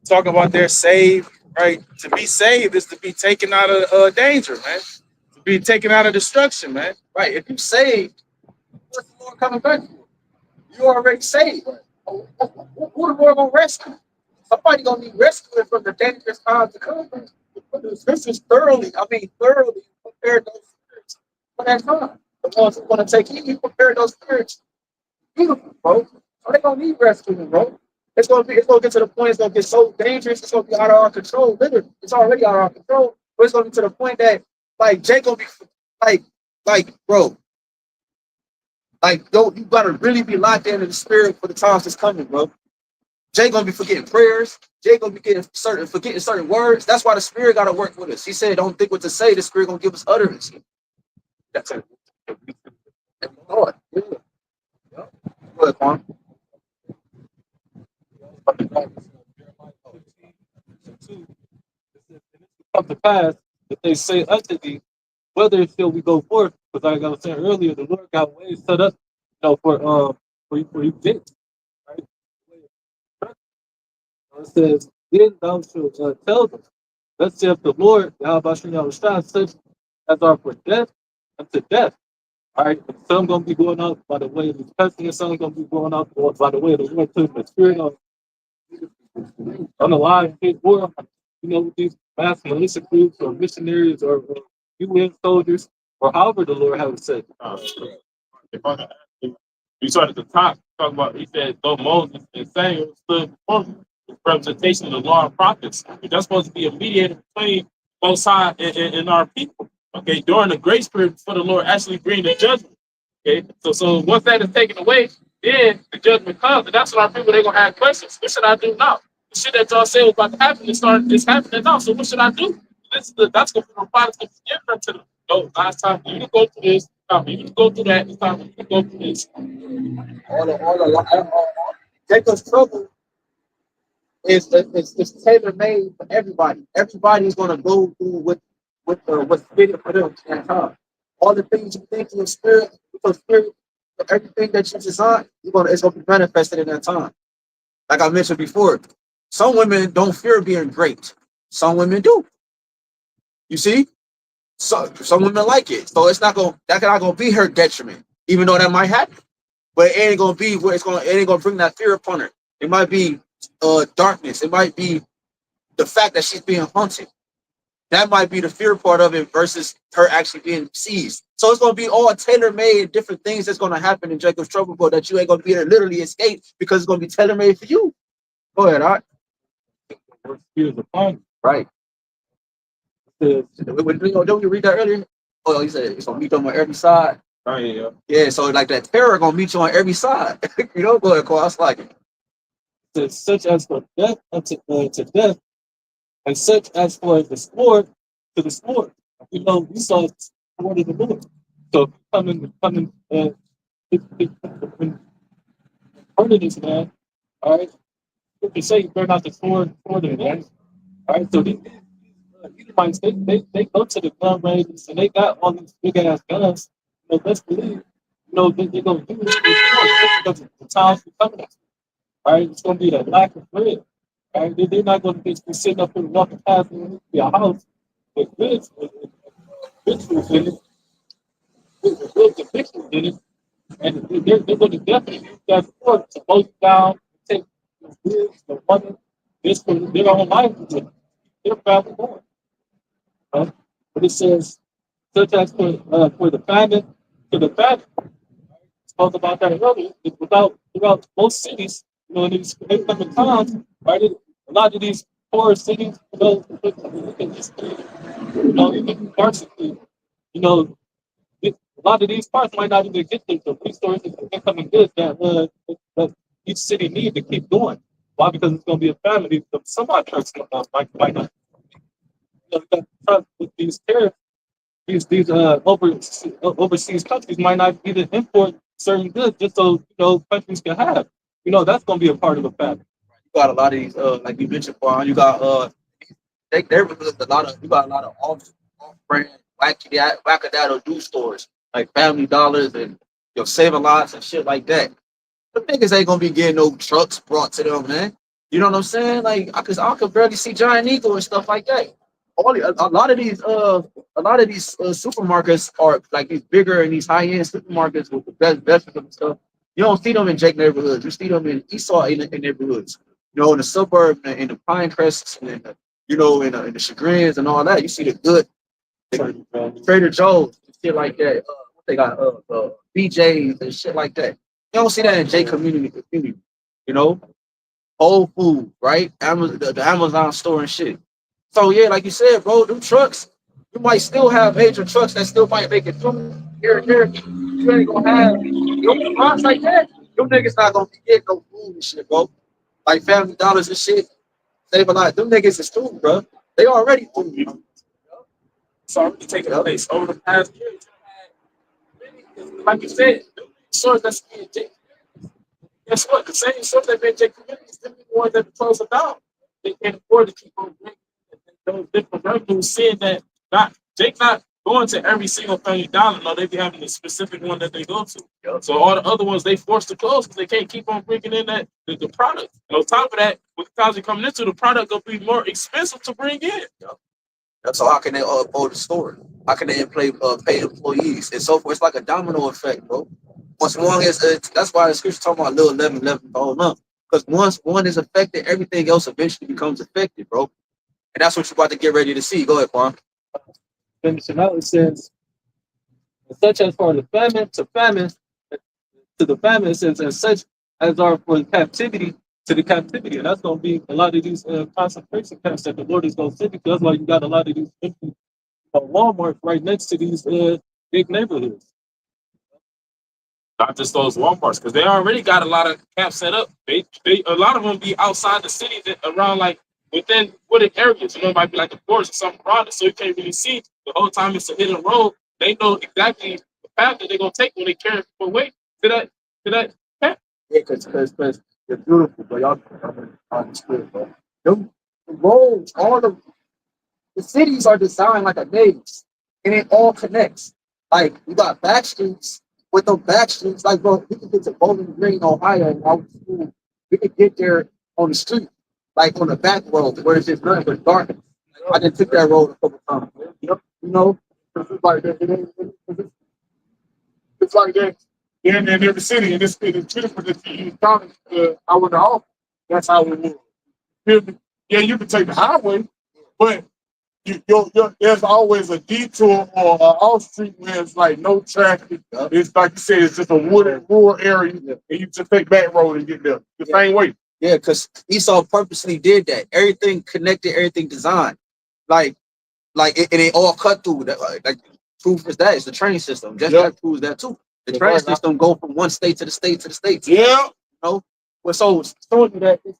Talk about they're saved, right? To be saved is to be taken out of danger, man. To be taken out of destruction, man. Right. If you saved, what's the Lord coming back for? You already saved. Who the Lord gonna rescue? Somebody gonna need rescuing from the dangerous times to come. The scriptures thoroughly prepared those spirits for that time. The ones who want to take heed, he prepared those spirits. Beautiful, bro. So they gonna need rescuing, bro. It's gonna get to the point. It's gonna get so dangerous. It's gonna be out of our control. Literally, it's already out of our control. But it's gonna get to the point that, like, Jake gonna be bro. Like, yo, you gotta really be locked into the spirit for the times that's coming, bro. Jay gonna be forgetting prayers. Jay gonna be forgetting certain words. That's why the Spirit gotta work with us. He said, "Don't think what to say." The Spirit gonna give us utterance. That's it. Lord, yeah. Yep. Go ahead, Quan. Come to pass that they say unto thee, whether shall we go forth? Because like I was saying earlier, the Lord got ways set up, for you get right. It says, then thou shalt tell them, thus saith the Lord, YAHWASHI, such as are for death unto death. All right, and some gonna be going out by the way of his testing, and some gonna be going out by the way of the Lord to the Spirit of unalive or with these mass militia groups or missionaries or UN soldiers or however the Lord has said. If I can ask you started at the top, talk about, he said, though Moses and Samuel stood before him, the representation of the law and prophets. That's supposed to be a mediator between Most High and our people. Okay, during the grace period before the Lord actually bring the judgment. Okay, so once that is taken away, then the judgment comes, and that's when our people they're gonna have questions. What should I do now? The shit that y'all said was about to happen it's happening now. So what should I do? That's gonna be the reply that's gonna be given unto them. No, last time for you to go through this, time for you to go through that, it's time for you to go through this. Jacob's trouble is tailor made for everybody. Everybody's gonna go through what's fitted for them at that time. All the things you think in your spirit, because spirit, everything that you design, it's gonna be manifested in that time. Like I mentioned before, some women don't fear being great. Some women do. You see? So some women like it. So that's not gonna be her detriment, even though that might happen. But it ain't gonna be where it ain't gonna bring that fear upon her. It might be darkness. It might be the fact that she's being hunted. That might be the fear part of it versus her actually being seized. So it's gonna be all tailor-made, different things that's gonna happen in Jacob's trouble, but that you ain't gonna be able to literally escape because it's gonna be tailor-made for you. Go ahead, all right. Right. Don't you read that earlier? Oh, you said it's gonna meet them on every side. Oh, yeah. Yeah, so like that terror gonna meet you on every side. Go ahead, Cole. I was like it. Such as for death unto to death, and such as for the sword to the sword. We saw the sword of the Lord. So coming, murder this man. All right, you can say you burn out the sword for the man. All right, so these Edomites, they go to the gun ranges and they got all these big ass guns. Let's believe, they're gonna do this because the times we're coming at. All right, it's gonna be a lack of bread. All right, they're not gonna be sitting up and walking past your house with goods, with rituals in it, with goods and pictures in it, and they're gonna definitely use that sword to mow you down, take the goods, the money, this for their own life, their family going. Right? But it says, such as for the famine, to the famine. Spoke about that earlier. Throughout most cities, in these incoming times, right? A lot of these poor cities, even varsity, a lot of these parts might not even get the resources and incoming goods that each city needs to keep going. Why? Because it's going to be a family. Some of our trucks might not. With these tariffs, these overseas countries might not even import certain goods just so countries can have. That's going to be a part of the family. You got a lot of these, like you mentioned, Juan. You got you got a lot of off-brand whackadaddo do stores like Family Dollars and Save-A-Lots and shit like that. The niggas ain't gonna be getting no trucks brought to them, man. You know what I'm saying? Like, I could barely see Giant Eagle and stuff like that. A lot of these supermarkets are like these bigger and these high-end supermarkets with the best vegetables and stuff. You don't see them in Jake neighborhoods. You see them in Esau in neighborhoods. In the suburb, in the Pine Crests, and in the Chagrins and all that. You see the good Trader Joe's and shit like that. They got BJ's and shit like that. You don't see that in J community. Whole Food, right? The Amazon store and shit. So yeah, like you said, bro, them trucks, you might still have major trucks that still might make it through here and there. You ain't gonna have spots like that. Them niggas not gonna be getting no food and shit, bro. like Family Dollars and shit. Save a lot. Them niggas is through, bro. They already through. It's already taking place over the past year. Like you said, stores that's being taken. Guess what? The same stores that made J communities, the ones that closing down. They can't afford to keep on making those different revenues, seeing that Jake not going to every single Family Dollar. No, they be having a specific one that they go to. So all the other ones they forced to close because they can't keep on bringing in the product. And on top of that, with the cost coming into the product, gonna be more expensive to bring in. So how can they uphold the store? How can they pay employees and so forth? It's like a domino effect, bro. Once one is, that's why the scripture talking about little 11 falling up. Because once one is affected, everything else eventually becomes affected, bro. And that's what you're about to get ready to see. Go ahead, Juan. Finishing out, it says, such as for the famine to famine, to the famine, it says, and such as are for captivity to the captivity. And that's going to be a lot of these concentration camps that the Lord is going to send, because that's why you got a lot of these empty Walmarts right next to these big neighborhoods. Not just those Walmarts, because they already got a lot of camps set up. They a lot of them be outside the city, that around like within wooded areas. You know, it might be like the forest or something around it, so you can't really see the whole time. It's a hidden road. They know exactly the path that they're gonna take when they carry people away to that camp. Yeah, because they're beautiful, but y'all on the spirit, bro. The roads, all the cities are designed like a maze, and it all connects. Like you got back streets. With the back streets, like bro, we could get to Bowling Green, Ohio, and out of school. We could get there on the street, like on the back road, where it's just nothing but darkness. I just took that road a couple times. You know, It's like that. It's like that. In every city, and it's beautiful that you use county. I went to office. That's how it was. Yeah, you can take the highway, but there's always a detour or an off street where it's like no traffic. It's like you said, it's just a wooded rural area, and you just take back road and get there the same way. Yeah, because Esau purposely did that. Everything connected, everything designed. Like it ain't all cut through. Like proof is that it's the train system. Just that proves that too. The train system go from one state to the state to the state. Yeah. You know? Well, so showing you that it's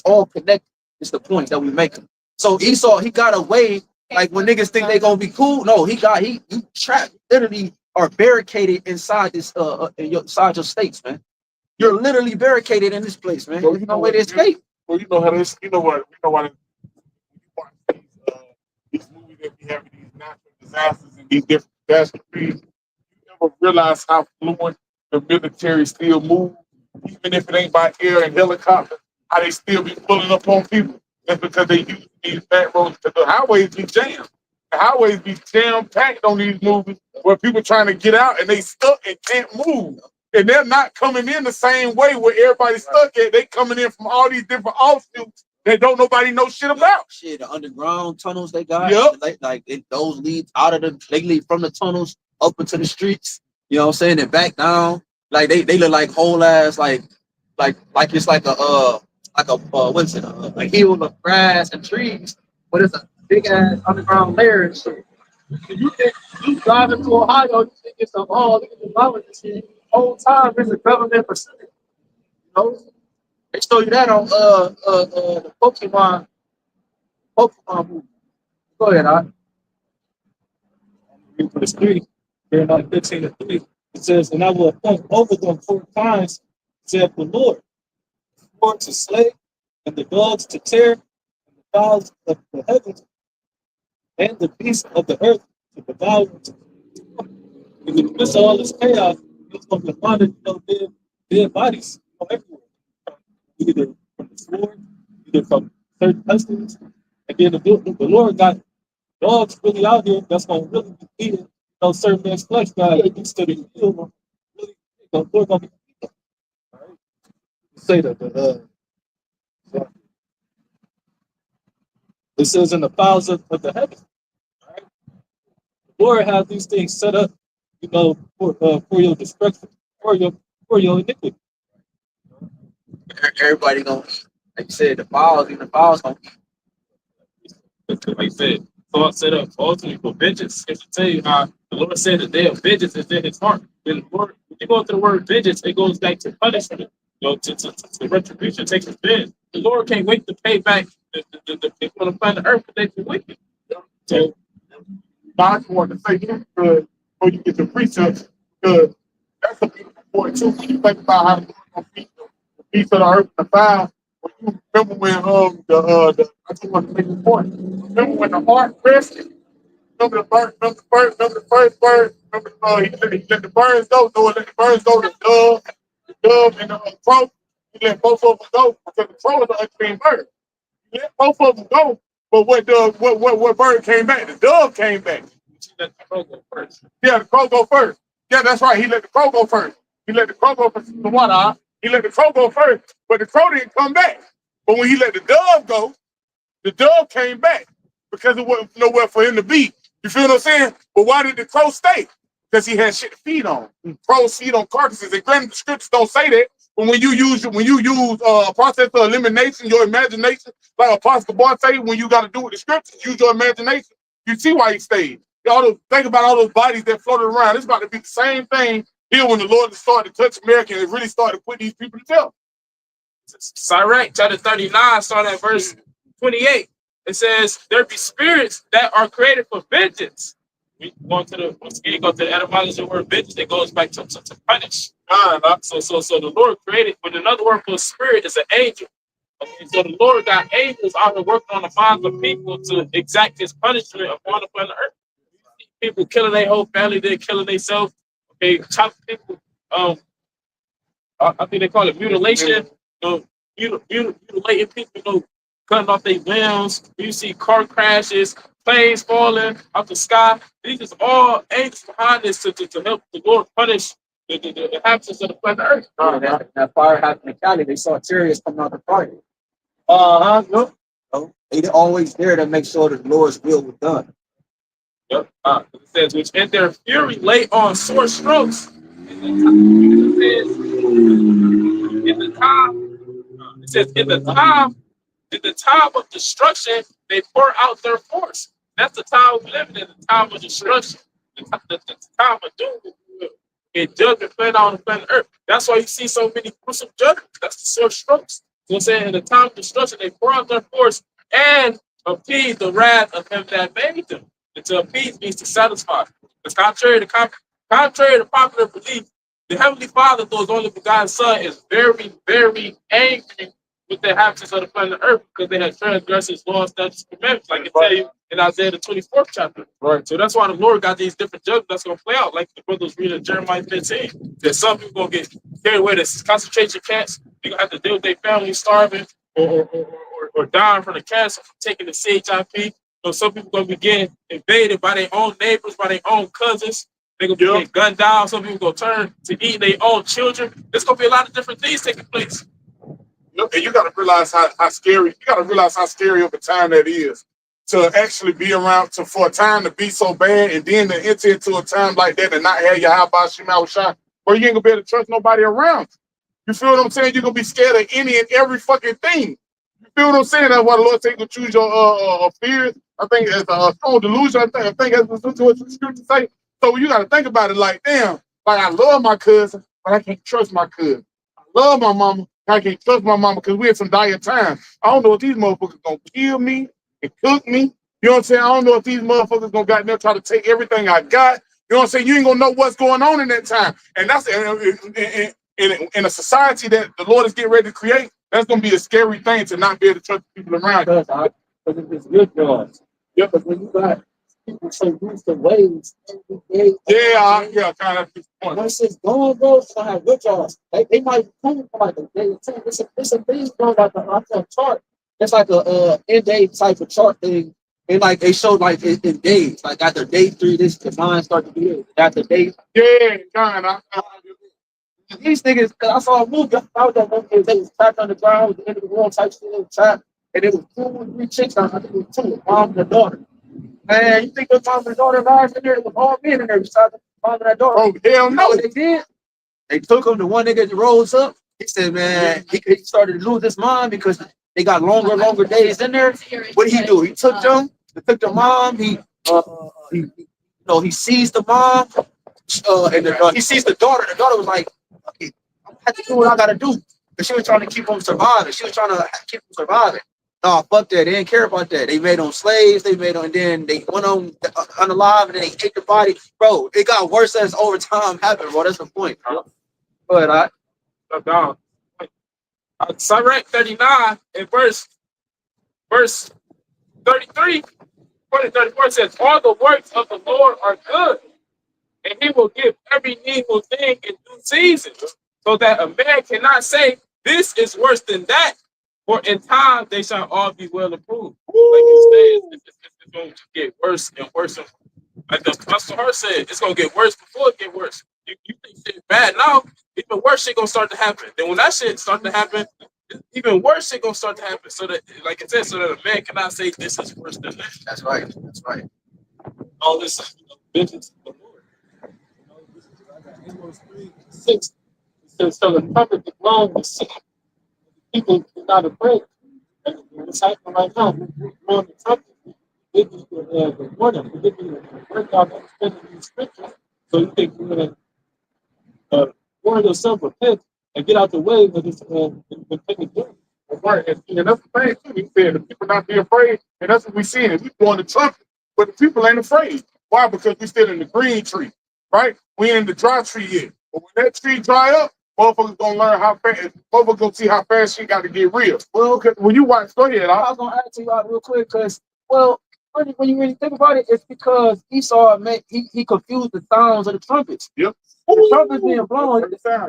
all connected. It's the point that we make. So Esau, he got away. Like when niggas think they gonna be cool, no, he trapped. Literally are barricaded inside this inside your states, man. You're literally barricaded in this place, man. There's no way to escape. Well, you know how this. You know what? These movies that we have, these natural disasters and these different catastrophes. You never realize how fluent the military still move, even if it ain't by air and helicopter. How they still be pulling up on people. That's because they use these back roads. Because the highways be jammed. The highways be jam-packed on these movies where people trying to get out and they stuck and can't move. And they're not coming in the same way where everybody's stuck at. They coming in from all these different offshoots that don't nobody know shit about. Shit, the underground tunnels they got. Yep. Those leads out of they lead from the tunnels up into the streets. You know what I'm saying? And back down. Like they look like whole ass like it's like a what is it? A hill of grass and trees, but it's a big ass underground layer and shit. You drive into Ohio, you think it's look at the mountains here. Whole time there's a government facility. You know, they show you that on the Pokemon movie. Go ahead, I Read verse 3, Jeremiah 15:3. It says, and I will appoint over them 4 times, saith the Lord, the sword to slay, and the dogs to tear, and the fowls of the heavens, and the beasts of the earth to devour. In the midst of all this chaos, it's going to be finding dead bodies everywhere. Either from the sword, either from certain pestilence. And then the Lord got dogs really out here that's going to really be eating certain man's flesh. God, instead of heal them, really, the Lord going to be eating them. All right? Say that. It says in the fowls of the heavens. All right? The Lord has these things set up, for your destruction, for your iniquity. everybody gonna eat. Like you said, the fowls gonna eat. Like I said, God set up ultimately for vengeance. If you tell you how the Lord said the day of vengeance is in his heart. When you go to the word vengeance, it goes back to punishment. to retribution takes its bid. The Lord can't wait to pay back the people on the planet Earth because they've been wicked. So God wanted to say this because before you get the precepts, because that's a beautiful point too. When you think about how the Lord gonna feed the piece of the earth and the fire, when you remember when I just want to make a point. Remember when the ark rested? Remember the bird, remember the first bird, remember he let the birds go, Noah let the birds go, the dove and the crow, he let both of them go because the crow is an unclean bird. He let both of them go, but what bird came back? The dove came back. She let the crow go first. Yeah, the crow go first. Yeah, that's right. He let the crow go first. He let the crow go first. The water. He let the crow go first, but the crow didn't come back. But when he let the dove go, the dove came back because it wasn't nowhere for him to be. You feel what I'm saying? But why did the crow stay? Because he had shit to feed on. Crows feed on carcasses. And granted, the scriptures don't say that. But when you use a process of elimination, your imagination, like Apostle Boy say, when you got to do with the scriptures, use your imagination. You see why he stayed. Think about all those bodies that floated around. It's about to be the same thing here when the Lord started to touch America and really started to put these people to death. Sirach, chapter 39, starting at verse 28. It says, there be spirits that are created for vengeance. We go to the once again, go to the etymology of the word vengeance, it goes back to punish. So the Lord created, but another word for spirit is an angel. Okay, so the Lord got angels out here working on the minds of people to exact his punishment upon the planet Earth. People killing their whole family, they're killing themselves. Okay, chopping people. I think they call it mutilation. Mutilating people. Cutting off their limbs. You see car crashes, planes falling out the sky. These is all angels behind this to help the Lord punish the inhabitants of the planet Earth. That fire happened in Cali. They saw chariots coming out the fire. Yep. So they always there to make sure that the Lord's will was done. Yep. It says, which in their fury lay on sore strokes. It says, in the time of destruction, they pour out their force. That's the time we're living in, the time of destruction, the time of doom. And judgment playing out on the planet Earth. That's why you see so many gruesome judgments. That's the sore strokes. So I'm saying in the time of destruction, they pour out their force and appease the wrath of him that made them. And to appease means to satisfy. It's contrary to popular belief. The Heavenly Father, though his only begotten Son, is very, very angry with the inhabitants of the planet Earth because they have transgressed his laws, statutes, and commandments, like it tell you in Isaiah the 24th chapter. Right. So that's why the Lord got these different judgments that's going to play out, like the brothers reading in Jeremiah 15. That some people going to get carried away to concentration camps. They're going to have to deal with their families starving or dying from the cancer, from taking the CHIP. So some people going to be getting invaded by their own neighbors, by their own cousins. They're going to be getting gunned down. Some people going to turn to eating their own children. There's going to be a lot of different things taking place. And you got to realize how scary. You got to realize how scary of a time that is to actually be around for a time to be so bad, and then to enter into a time like that and not have your YAHAWASHI, where you ain't gonna be able to trust nobody around. You feel what I'm saying? You're gonna be scared of any and every fucking thing. You feel what I'm saying? That's why the Lord said to choose your fears. I think it's a strong delusion. I think that's what the scripture say. So you got to think about it like, damn, like I love my cousin, but I can't trust my cousin. I love my mama. I can't trust my mama because we're in some dire times. I don't know if these motherfuckers gonna kill me and cook me. You know what I'm saying? I don't know if these motherfuckers gonna goddamn try to take everything I got. You know what I'm saying? You ain't gonna know what's going on in that time. And that's in a society that the Lord is getting ready to create. That's gonna be a scary thing to not be able to trust people around. Because it's good guys. Yeah, but when you got people so used to ways every day. Yeah, kind of. Once it's gone, bro, it's gonna have good jobs. They might be coming for like a day or two. It's a thing, bro, like a chart. It's like a in-day type of chart thing. And like they show like in days. Like after day 3, this the mind start to be it. After day. Yeah, kind of. These niggas, cause I saw a movie, I was that movie, they was trapped on the ground, the end of the world type shit, trapped, and it was 2 or 3 chicks, I think it was 2, a mom and a daughter. Man, you think the mom and daughter lives in there? It was all men in there besides the mom and that daughter. Oh, hell You know no. what they did? They took him, the one nigga that rose up, he said, man, he started to lose his mind because they got longer days in there. What did he do? He took them, took the mom, he seized the mom, and he seized the daughter. The daughter was like, okay, I'm gonna have to do what I gotta do. But she was trying to keep them surviving. She was trying to keep them surviving. No, fuck that. They didn't care about that. They made them slaves. They made them, and then they went on unalive, and then they ate the body. Bro, it got worse as over time happened, bro. That's the point, bro. But Sirach 39 and verse 33, 34 says, all the works of the Lord are good, and he will give every needful thing in due season, so that a man cannot say, this is worse than that, for in time they shall all be well approved. Like you said, it's going to get worse and worse. Like the Pastor Hart said, it's going to get worse before it get worse. You think shit bad now, even worse shit going to start to happen. Then when that shit start to happen, even worse shit going to start to happen. So that, like it said, so that a man cannot say this is worse than that. that's right. That's right. All this vengeance of the Lord. This is, I got Amos 3:6. It says, so the trumpet is blown, the city, people are not afraid. And what's happening right now, we're blowing the trumpet. We give you the warning. We give you the breakdown understanding these scriptures. So you think you're going to warn yourself, repent, and get out the way of this and take it down. Right, and that's the thing too. He said the people not be afraid, and that's what we seeing. We blowing the trumpet, but the people ain't afraid. Why? Because we still in the green tree, right? We ain't in the dry tree yet. But when that tree dry up, motherfuckers gonna learn how fast. Motherfuckers gonna see how fast she got to get real. Well, when you watch, go ahead. I was gonna add to y'all real quick because, well, when you really think about it, it's because Esau he confused the sounds of the trumpets. Yep. The trumpets being blown. Yeah,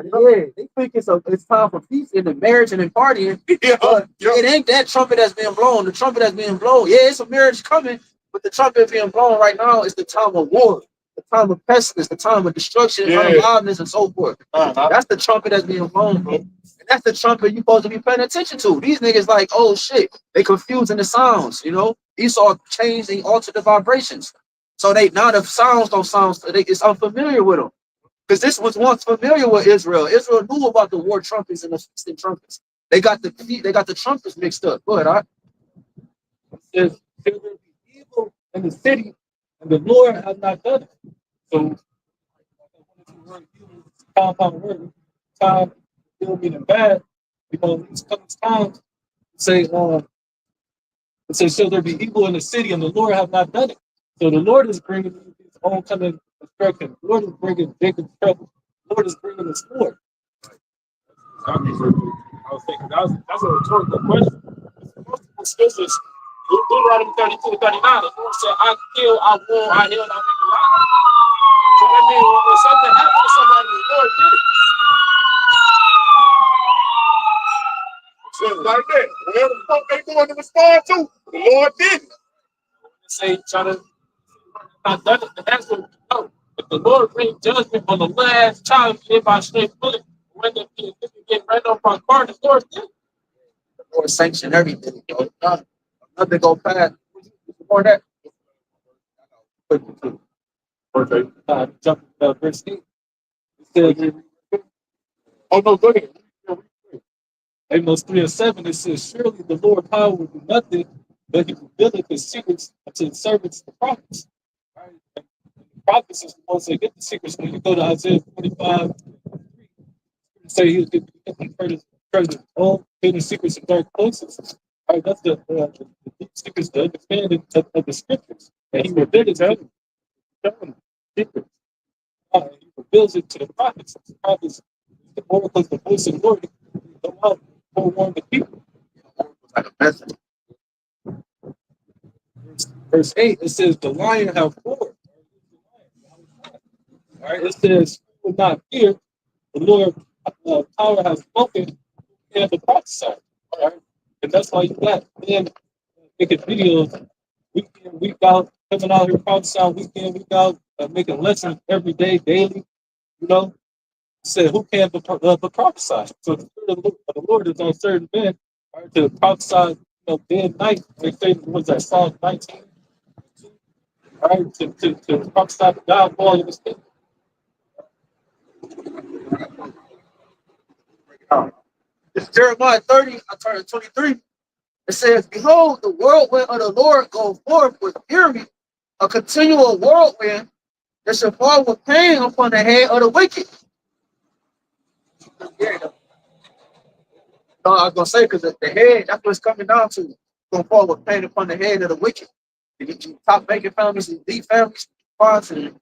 they think it's time for peace in the marriage and in partying. Yeah, But it ain't that trumpet that's being blown. The trumpet that's being blown. Yeah, it's a marriage coming, but the trumpet being blown right now is the time of war, the time of pestilence, the time of destruction, unaliveness, and so forth. That's the trumpet that's being blown, bro. And that's the trumpet you're supposed to be paying attention to. These niggas like, oh shit, they confusing the sounds, you know? Esau changed and altered the vibrations. So now the sounds don't sound, it's unfamiliar with them. Because this was once familiar with Israel. Israel knew about the war trumpets and the feasting trumpets. They got the trumpets mixed up. Go ahead, It says, there will be evil in the city, and the Lord has not done it. So, compound word, time, evil meaning bad. These times say, it says, shall there be evil in the city, and the Lord have not done it. So the Lord is bringing his own kind of destruction. The Lord is bringing Jacob's trouble. The Lord is bringing the sword. I was thinking that's a rhetorical question. Multiple scriptures. Deuteronomy 32:39. The Lord said, I kill, I wound, I heal, and I make alive. So that means when something happens to somebody, the Lord did it. Just like that. Whatever the fuck they going to respond to, the Lord did it. Say, try to not done it, the answer will be no. If the Lord brings judgment on the last child hit by a straight bullet, when the kid get ran off by a car, the Lord did it. the Lord sanctioned everything. Nothing go past. Before that. Okay. Jump to verse 8. It says, Oh no, go ahead. Amos 3:7, it says, surely the Lord power will do nothing, but he revealeth his secrets unto the servants, the prophets. Right? And the prophets is the ones that get the secrets. When you go to Isaiah 45, say he'll give the president all hidden secrets and dark places. Right? That's the deep secrets, the understanding of the scriptures. And he revealed it to them. Secrets. He reveals it to the prophets. The prophets, the oracles, the voice of the Lord, go out and forewarn the people. Like a message. Verse 8, it says, the lion have roared. All right, it says, who will not fear, the Lord power has spoken, and the prophesy. All right, and that's why you got men making videos week in, week out, coming out here prophesying week in, week out, making lessons every day, daily. You know, said, who can but prophesy? So the Spirit of the Lord is on certain men, right, to prophesy, day and night. They say, what's that, Psalm 19? Right, to prophesy the downfall of the state. It's Jeremiah 23. It says, behold, the whirlwind of the Lord go forth with fury, a continual whirlwind that shall fall with pain upon the head of the wicked. No, I was gonna say because the head, that's what it's coming down to. It's gonna fall with pain upon the head of the wicked. You top making families and deep families, spots, and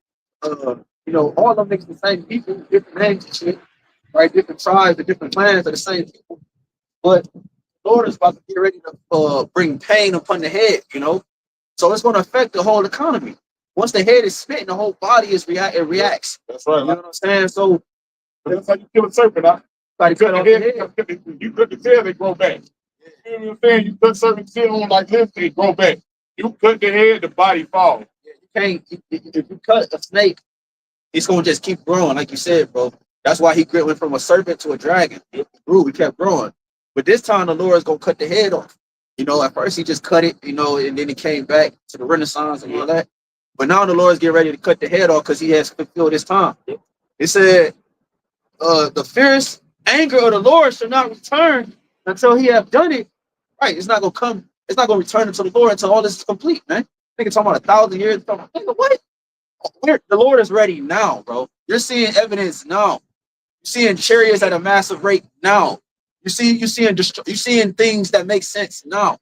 all of them niggas the same people, different names and shit, right? Different tribes and different clans are the same people. But the Lord is about to get ready to bring pain upon the head, So it's gonna affect the whole economy. Once the head is spitting, the whole body it reacts. That's right. You know what I'm saying? So That's how you kill a serpent, huh? like You cut the tail, they grow back. You know what I'm saying? You cut serpent's tail on like this, they grow back. You cut the head, the body falls. you can't if you cut a snake, it's gonna just keep growing, like you said, bro. That's why he went from a serpent to a dragon. It grew, he kept growing. But this time the Lord is gonna cut the head off. At first he just cut it, and then it came back to the Renaissance and all that. But now the Lord is getting ready to cut the head off because he has fulfilled his time. It said, the fierce anger of the Lord shall not return until he have done it. Right, it's not gonna come. It's not gonna return until the Lord until all this is complete, man. I think it's talking about 1,000 years. Nigga, what? The Lord is ready now, bro. You're seeing evidence now. You're seeing chariots at a massive rate now. You're seeing things that make sense now.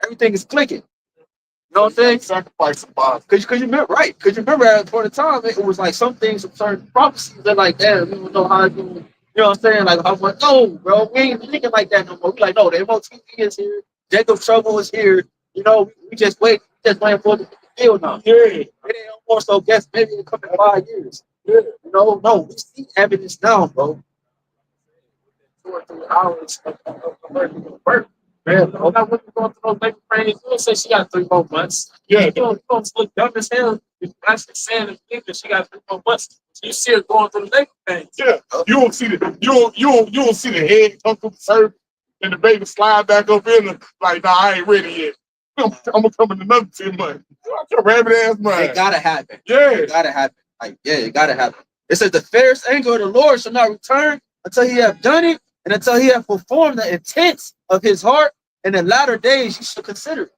Everything is clicking. You know what I'm saying? Sacrifice of body. Because you remember, right? Because you remember at the time it was like some things, certain prophecies that like, damn, we don't know how to do. You know what I'm saying? Like, I'm like, no, bro, we ain't thinking like that no more. We like, no, the MOTV is here. Jacob Trouble is here. We just wait. We just waiting for the deal now. Yeah. It ain't no more. So guess maybe in a couple of 5 years. Yeah. No, we see evidence now, bro. 2 or 3 hours of birth. Man, I'm not looking going through those labor pains. You say she got 3 more months. Yeah. You don't look dumb as hell. You're actually saying and think that she got 3 more months. So you see her going through the labor pains. Yeah. You won't see the head come through the serpent and the baby slide back up in the like, nah, I ain't ready yet. I'm gonna come in another 10 months. Your rabbit ass mind. It gotta happen. Yeah. It gotta happen. It gotta happen. It says the fierce anger of the Lord shall not return until he have done it, and until he have performed the intents of his heart. In the latter days, you should consider it.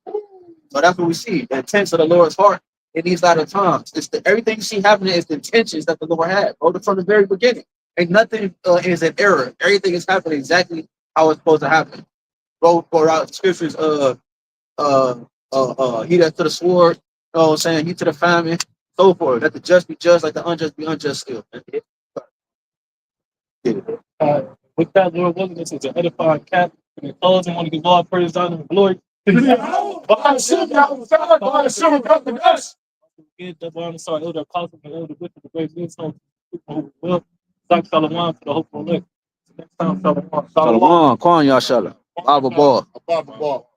So that's what we see, the intents of the Lord's heart in these latter times. Everything you see happening is the intentions that the Lord had, bro, from the very beginning. Ain't nothing is an error. Everything is happening exactly how it's supposed to happen. Go for out scriptures, he that to the sword, saying he to the famine, so forth. Let the just be just, like the unjust be unjust still. With that, Lord willing, this is an edifying cap. And in closing, I want to give all praise, honor, and glory. BAHASHAM, BAHASHAM, HAQADASH. Again, double honor, sorry, elder apostle, and elder bishop, the great wisdom, who will. Dr. Shalom to the hopeful elect. Next time, Shalom. Shalom, Kwan Yashala, Abba Ball. Abba Ball.